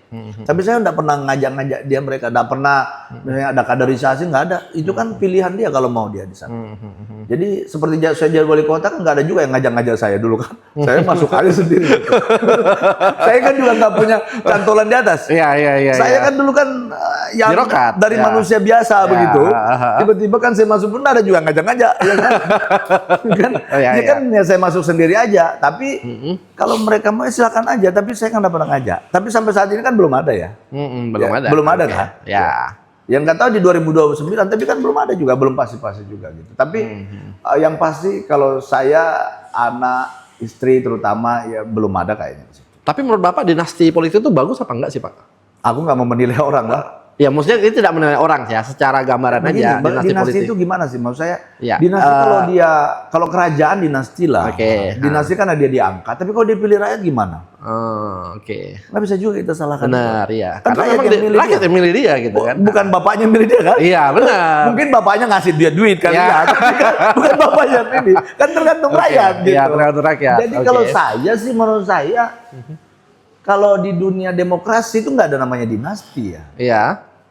Speaker 3: Tapi saya enggak pernah ngajak dia mereka. Enggak pernah misalnya ada kaderisasi, enggak ada. Itu kan pilihan dia kalau mau dia di sana. Jadi seperti saya jadi wali kota kan enggak ada juga yang ngajak-ngajak saya dulu kan. Saya masuk aja sendiri. Gitu. Saya kan juga enggak punya cantolan di atas.
Speaker 1: Iya.
Speaker 3: Saya kan dulu kan yang
Speaker 1: Birokrat,
Speaker 3: dari manusia biasa begitu. Tiba-tiba kan saya masuk pun ada juga ngajak-ngajak. Ya kan? Ya kan ya saya masuk sendiri aja. Tapi kalau mereka mau silakan aja, tapi saya kan nggak pernah ngajak. Tapi sampai saat ini kan belum ada ya.
Speaker 1: Belum ada.
Speaker 3: Belum ada kan?
Speaker 1: Ya.
Speaker 3: Yang nggak tahu di 2029, tapi kan belum ada juga, belum pasti juga gitu. Tapi yang pasti kalau saya, anak, istri terutama ya belum ada kayaknya.
Speaker 1: Tapi menurut Bapak dinasti politik itu bagus apa enggak sih Pak?
Speaker 3: Aku nggak mau menilai orang lah.
Speaker 1: Ya maksudnya ini tidak menilai orang ya, secara gambaran
Speaker 3: Begini,
Speaker 1: aja
Speaker 3: dinasti itu gimana sih? Maksud saya,
Speaker 1: Ya,
Speaker 3: dinasti kalau kerajaan dinasti lah.
Speaker 1: Oke.
Speaker 3: Dinasti kan dia diangkat, tapi kalau dipilih rakyat gimana?
Speaker 1: Oke.
Speaker 3: Nggak bisa juga kita salahkan.
Speaker 1: Benar, iya.
Speaker 3: Kan
Speaker 1: Karena
Speaker 3: rakyat
Speaker 1: memang
Speaker 3: yang milih
Speaker 1: rakyat yang milih dia gitu kan.
Speaker 3: Bukan bapaknya milih dia kan?
Speaker 1: Iya, benar.
Speaker 3: Mungkin bapaknya ngasih dia duit kan?
Speaker 1: Ya.
Speaker 3: Ya, tapi kan bukan bapaknya yang milih. Kan tergantung rakyat gitu.
Speaker 1: Iya, tergantung rakyat.
Speaker 3: Jadi kalau saya sih, menurut saya, kalau di dunia demokrasi itu nggak ada namanya dinasti ya.
Speaker 1: Iya.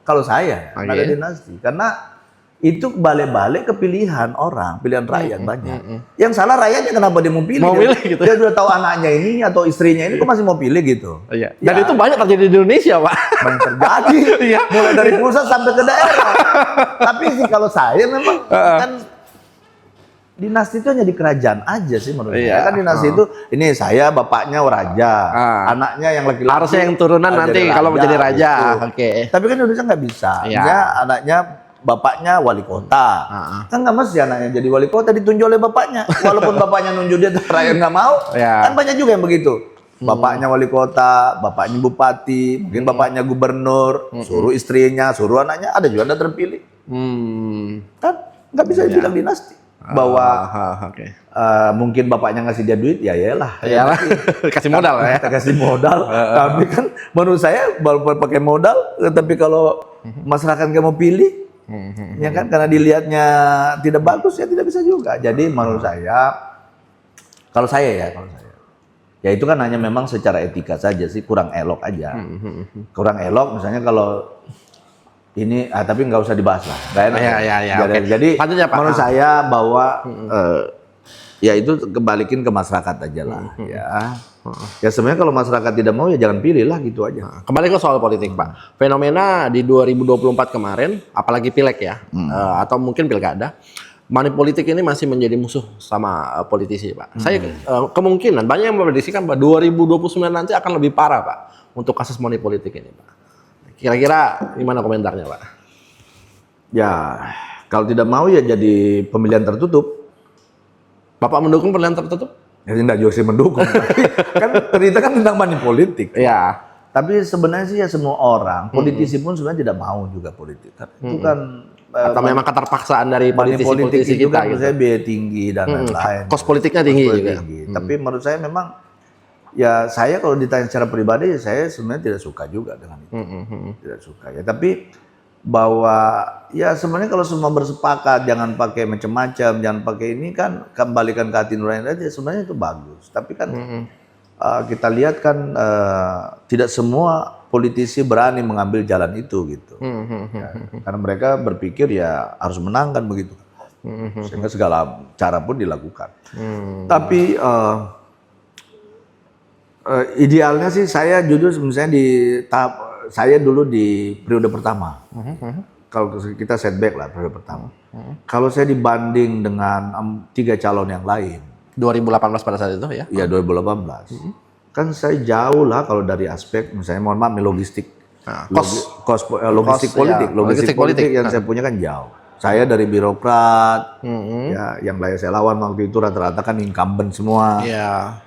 Speaker 3: Kalau saya, nggak ada dinasti. Karena itu balik-balik ke pilihan orang, pilihan rakyat banyak. Yang salah rakyatnya kenapa dia mau pilih?
Speaker 1: Mau pilih gitu.
Speaker 3: Dia sudah tahu anaknya ini atau istrinya ini kok masih mau pilih gitu.
Speaker 1: Iya. Dan itu banyak terjadi di Indonesia, Pak.
Speaker 3: Banyak terjadi.
Speaker 1: Iya.
Speaker 3: Mulai dari pusat sampai ke daerah. Tapi sih kalau saya memang kan dinasti itu hanya di kerajaan aja sih menurut saya. Kan dinasti itu, ini saya bapaknya raja, anaknya yang laki-laki.
Speaker 1: Harusnya yang turunan nanti kalau menjadi raja.
Speaker 3: Gitu.
Speaker 1: Oke.
Speaker 3: Tapi kan Indonesia nggak bisa. Ya, anaknya bapaknya wali kota. Kan nggak mesti anaknya jadi wali kota ditunjuk oleh bapaknya. Walaupun bapaknya nunjuk dia, rakyat nggak mau. Kan banyak juga yang begitu. Bapaknya wali kota, bapaknya bupati, mungkin bapaknya gubernur, suruh istrinya, suruh anaknya, ada juga yang terpilih. Kan nggak bisa dibilang dinasti. Bahwa mungkin bapaknya ngasih dia duit, ya iyalah.
Speaker 1: Kasih modal ya.
Speaker 3: Kasih modal. Tapi kan menurut saya walaupun pakai modal, tapi kalau masyarakat nggak mau pilih, Ya kan, karena dilihatnya tidak bagus ya tidak bisa juga. Jadi menurut saya, kalau saya, ya itu kan hanya memang secara etika saja sih, kurang elok aja. Kurang elok misalnya kalau ini, tapi nggak usah dibahas lah. Nggak enak. Jadi
Speaker 1: Lanjut ya, Pak.
Speaker 3: menurut saya bahwa ya itu kembalikin ke masyarakat aja lah. Ya sebenarnya kalau masyarakat tidak mau ya jangan pilih lah gitu aja.
Speaker 1: Kembali ke soal politik, Pak. Fenomena di 2024 kemarin, apalagi pileg ya, atau mungkin pilkada, money politik ini masih menjadi musuh sama politisi, Pak. Saya kemungkinan banyak yang memprediksikan bahwa 2029 nanti akan lebih parah, Pak, untuk kasus money politik ini, Pak. Kira-kira gimana komentarnya, Pak?
Speaker 3: Ya kalau tidak mau ya jadi pemilihan tertutup.
Speaker 1: Bapak mendukung pemilihan tertutup?
Speaker 3: Ya tidak juga sih mendukung. Kan cerita kan tentang money politik.
Speaker 1: Iya.
Speaker 3: Tapi sebenarnya sih ya semua orang, politisi pun sebenarnya tidak mau juga politik. Itu kan
Speaker 1: Atau memang keterpaksaan dari
Speaker 3: money politik
Speaker 1: politisi-politisi
Speaker 3: itu
Speaker 1: kita
Speaker 3: kan menurut
Speaker 1: gitu.
Speaker 3: saya biaya tinggi dan lain-lain.
Speaker 1: Kos politiknya tinggi juga.
Speaker 3: Tapi menurut saya memang ya saya kalau ditanya secara pribadi saya sebenarnya tidak suka juga dengan itu. Tidak suka ya. Tapi bahwa ya sebenarnya kalau semua bersepakat jangan pakai macam-macam, jangan pakai ini kan kembalikan ke hati nurani aja, sebenarnya itu bagus. Tapi kan kita lihat kan tidak semua politisi berani mengambil jalan itu gitu. Ya, karena mereka berpikir ya harus menang kan begitu. Sehingga segala cara pun dilakukan. Tapi idealnya sih saya jujur misalnya di tahap saya dulu di periode pertama. Kalau kita setback lah periode pertama. Kalau saya dibanding dengan 3 calon yang lain.
Speaker 1: 2018 pada saat itu ya?
Speaker 3: Ya 2018. Kan saya jauh lah kalau dari aspek misalnya mohon maaf logistik. Logistik politik yang saya punya kan jauh. Saya dari birokrat, ya yang layak saya lawan waktu itu rata-rata kan incumbent semua,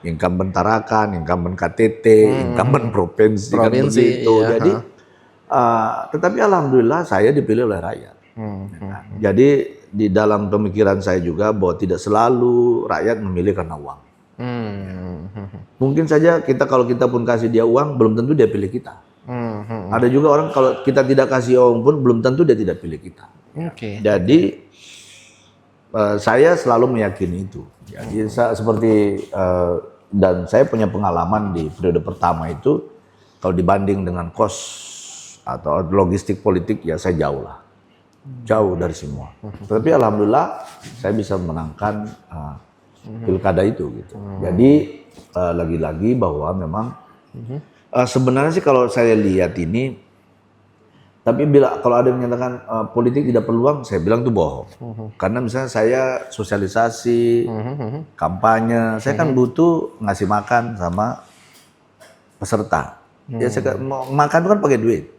Speaker 3: incumbent Tarakan, incumbent KTT, incumbent provinsi kan begitu.
Speaker 1: Iya.
Speaker 3: Jadi, tetapi alhamdulillah saya dipilih oleh rakyat. Jadi di dalam pemikiran saya juga bahwa tidak selalu rakyat memilih karena uang. Mungkin saja kalau kita pun kasih dia uang, belum tentu dia pilih kita. Ada juga orang kalau kita tidak kasih uang pun belum tentu dia tidak pilih kita. Jadi saya selalu meyakini itu. Jadi seperti dan saya punya pengalaman di periode pertama itu kalau dibanding dengan kos atau logistik politik ya saya jauh dari semua. Tapi alhamdulillah saya bisa menangkan pilkada itu gitu. Jadi lagi-lagi bahwa memang sebenarnya sih kalau saya lihat ini. Tapi kalau ada yang menyatakan politik tidak perlu uang, saya bilang itu bohong. Karena misalnya saya sosialisasi, kampanye, saya kan butuh ngasih makan sama peserta. Ya saya mau makan itu kan pakai duit.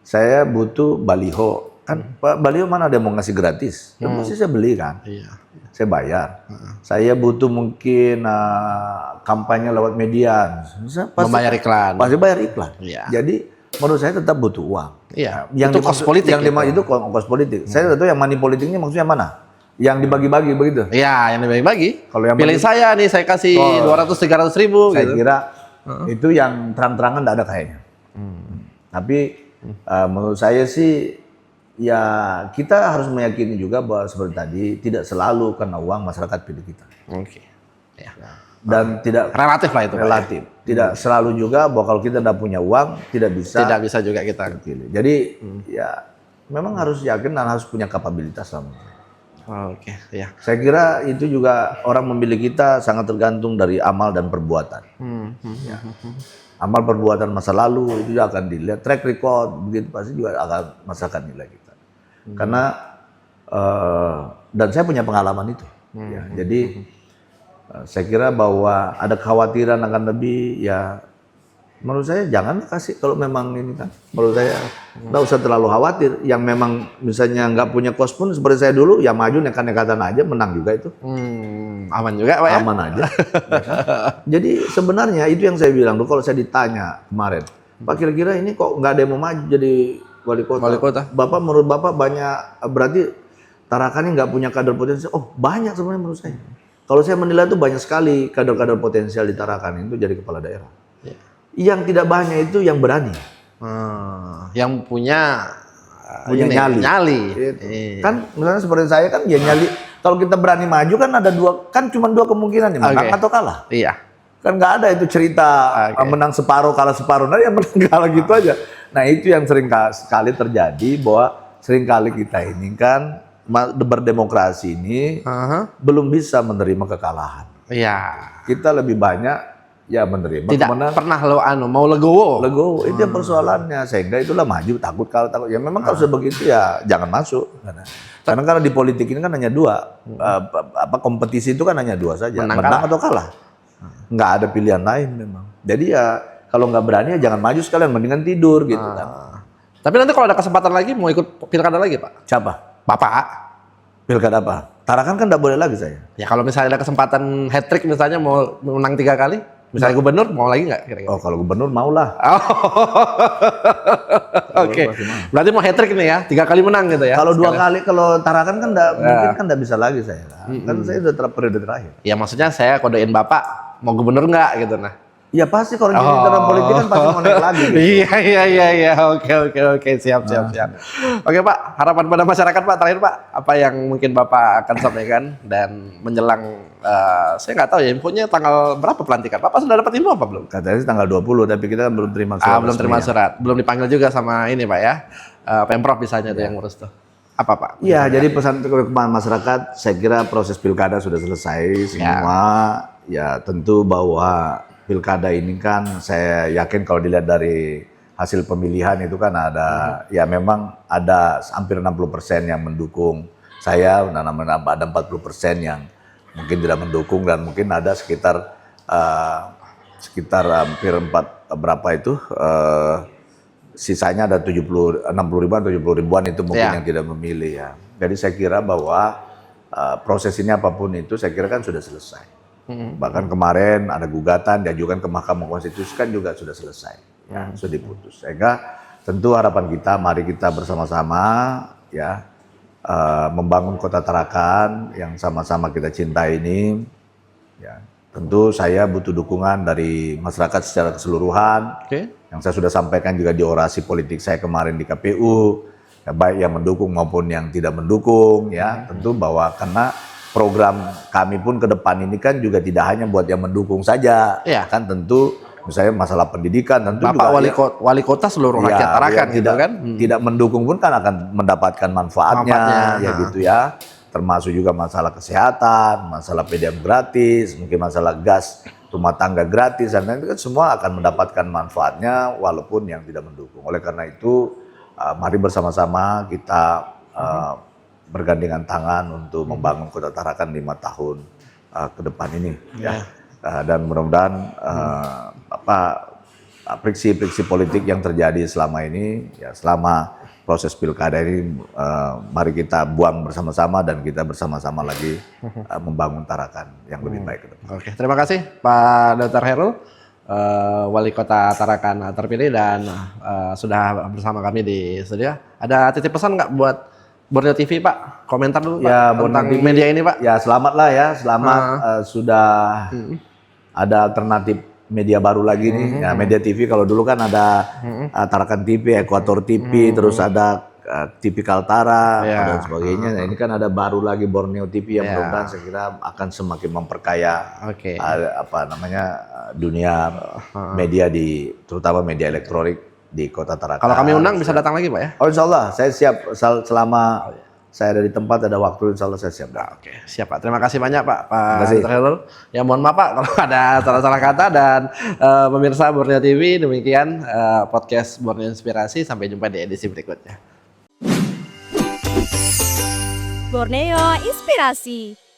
Speaker 3: Saya butuh baliho. Kan baliho mana ada yang mau ngasih gratis? Ya pasti saya beli kan. Saya bayar. Saya butuh mungkin kampanye lewat media.
Speaker 1: Membayar iklan.
Speaker 3: Pasti bayar iklan. Jadi menurut saya tetap butuh uang. Yang
Speaker 1: itu kos politik.
Speaker 3: Yang itu kos politik. Saya tidak tahu yang money politiknya maksudnya mana? Yang dibagi-bagi begitu?
Speaker 1: Iya, yang dibagi-bagi. Kalau yang pilih saya nih, saya kasih 200-300 ribu.
Speaker 3: Saya
Speaker 1: gitu.
Speaker 3: kira itu yang terang-terangan tidak ada kayaknya. Tapi menurut saya sih ya kita harus meyakini juga bahwa seperti tadi tidak selalu karena uang masyarakat pilih kita. Dan tidak
Speaker 1: relatif lah itu.
Speaker 3: Relatif. Tidak selalu juga bahwa kalau kita tidak punya uang tidak bisa
Speaker 1: juga kita
Speaker 3: pilih. Jadi ya memang harus yakin dan harus punya kapabilitas lah. Saya kira itu juga orang memilih kita sangat tergantung dari amal dan perbuatan. Amal perbuatan masa lalu itu juga akan dilihat, track record begitu pasti juga akan masyarakat nilai kita. Karena dan saya punya pengalaman itu. Jadi saya kira bahwa ada kekhawatiran akan lebih ya menurut saya jangan kasih kalau memang ini kan menurut saya nggak usah terlalu khawatir yang memang misalnya nggak punya kos pun seperti saya dulu ya maju nekat-nekatan aja menang juga itu
Speaker 1: aman juga Pak ya?
Speaker 3: Aman aja ya kan? Jadi sebenarnya itu yang saya bilang dulu kalau saya ditanya kemarin Pak kira-kira ini kok nggak ada yang mau maju jadi wali kota. Bapak menurut Bapak banyak berarti Tarakan ini nggak punya kader potensial banyak sebenarnya menurut saya. Kalau saya menilai itu banyak sekali kader-kader potensial di Tarakan itu jadi kepala daerah. Yang tidak banyak itu yang berani.
Speaker 1: Yang punya
Speaker 3: punya
Speaker 1: ini,
Speaker 3: nyali.
Speaker 1: Nyali.
Speaker 3: Gitu.
Speaker 1: Iya.
Speaker 3: Kan misalnya seperti saya kan ya nyali. Kalau kita berani maju kan ada cuma dua kemungkinan nih, menang atau kalah.
Speaker 1: Iya.
Speaker 3: Kan nggak ada itu cerita menang separuh kalah separuh. Nah yang menang kalah gitu aja. Nah itu yang sering sekali terjadi, bahwa sering kali kita ini kan berdemokrasi ini belum bisa menerima kekalahan.
Speaker 1: Iya.
Speaker 3: Kita lebih banyak ya menerima.
Speaker 1: Tidak pernah lo mau legowo.
Speaker 3: Legowo itu yang persoalannya, sehingga itulah maju takut kalah takut. Ya memang kalau sebegitu ya jangan masuk. Karena kalau di politik ini kan hanya dua, kompetisi itu kan hanya dua saja, menang atau kalah. Nggak ada pilihan lain memang. Jadi ya kalau nggak berani ya jangan maju sekalian, mendingan tidur gitu kan.
Speaker 1: Tapi nanti kalau ada kesempatan lagi mau ikut pilkada lagi Pak?
Speaker 3: Siapa?
Speaker 1: Bapak.
Speaker 3: Pilkada apa? Tarakan kan nggak boleh lagi saya.
Speaker 1: Ya kalau misalnya ada kesempatan hat trick misalnya mau menang 3 kali, misalnya gubernur mau lagi nggak kira-kira?
Speaker 3: Oh kalau gubernur maulah.
Speaker 1: Oke. Berarti mau hat trick nih ya, 3 kali menang gitu ya?
Speaker 3: Kalau 2 kali, kalau Tarakan kan mungkin kan nggak bisa lagi saya. Kan saya udah periode terakhir.
Speaker 1: Ya maksudnya saya kodein Bapak mau gubernur nggak gitu nah?
Speaker 3: Ya pasti kalau jadi dalam politik kan pasti mau naik lagi. Gitu.
Speaker 1: Iya. Oke. Siap. Oke Pak, harapan pada masyarakat Pak terakhir Pak, apa yang mungkin Bapak akan sampaikan dan menjelang saya nggak tahu ya infonya tanggal berapa pelantikan. Bapak sudah dapat info apa belum?
Speaker 3: Katanya tanggal 20 tapi kita kan belum terima surat.
Speaker 1: Belum terima surat. Belum dipanggil juga sama ini Pak ya. Pemprov misalnya tuh yang ngurus tuh. Apa Pak?
Speaker 3: Iya, jadi pesan ke masyarakat, saya kira proses pilkada sudah selesai semua. Ya tentu bahwa pilkada ini kan saya yakin kalau dilihat dari hasil pemilihan itu kan ada, ya memang ada hampir 60% yang mendukung saya, dan ada 40% yang mungkin tidak mendukung, dan mungkin ada sekitar hampir sisanya ada 60 ribuan, 70 ribuan itu mungkin yang tidak memilih ya. Jadi saya kira bahwa proses ini apapun itu saya kira kan sudah selesai. Bahkan kemarin ada gugatan diajukan ke Mahkamah Konstitusi kan juga sudah selesai, ya, sudah diputus. Sehingga tentu harapan kita, mari kita bersama-sama ya membangun Kota Tarakan yang sama-sama kita cintai ini. Ya, tentu saya butuh dukungan dari masyarakat secara keseluruhan. Yang saya sudah sampaikan juga di orasi politik saya kemarin di KPU, ya, baik yang mendukung maupun yang tidak mendukung, ya, tentu bahwa karena program kami pun ke depan ini kan juga tidak hanya buat yang mendukung saja, kan tentu misalnya masalah pendidikan tentu
Speaker 1: Bapak
Speaker 3: juga
Speaker 1: wali kota seluruh rakyat Tarakan gitu kan.
Speaker 3: Tidak mendukung pun kan akan mendapatkan manfaatnya ya gitu ya. Termasuk juga masalah kesehatan, masalah PDAM gratis, mungkin masalah gas rumah tangga gratis, dan itu kan semua akan mendapatkan manfaatnya walaupun yang tidak mendukung. Oleh karena itu mari bersama-sama kita bergandengan tangan untuk membangun Kota Tarakan 5 tahun ke depan ini, ya. Dan mudah-mudahan friksi-friksi politik yang terjadi selama ini, ya selama proses pilkada ini, mari kita buang bersama-sama dan kita bersama-sama lagi membangun Tarakan yang lebih baik ke depan.
Speaker 1: Oke, terima kasih Pak Dr. Khairul, Wali Kota Tarakan terpilih dan sudah bersama kami di studio. Ada titip pesan nggak buat Borneo TV Pak? Komentar dulu Pak
Speaker 3: Ya,
Speaker 1: tentang
Speaker 3: TV,
Speaker 1: media ini Pak.
Speaker 3: Ya selamatlah ya, selamat sudah ada alternatif media baru lagi nih. Ya, media TV kalau dulu kan ada Tarakan TV, Ekuator TV, terus ada TV Kaltara dan sebagainya. Nah, ini kan ada baru lagi Borneo TV yang mudah-mudahan saya kira akan semakin memperkaya dunia media terutama media elektronik di Kota Tarakan.
Speaker 1: Kalau kami undang bisa datang lagi Pak ya?
Speaker 3: Oh insya Allah, saya siap selama saya ada di tempat, ada waktu, insya Allah saya siap.
Speaker 1: Oke, siap Pak. Terima kasih banyak Pak Dr. Khairul. Ya mohon maaf Pak kalau ada salah-salah kata, dan pemirsa Borneo TV, demikian podcast Borneo Inspirasi. Sampai jumpa di edisi berikutnya.
Speaker 2: Borneo Inspirasi.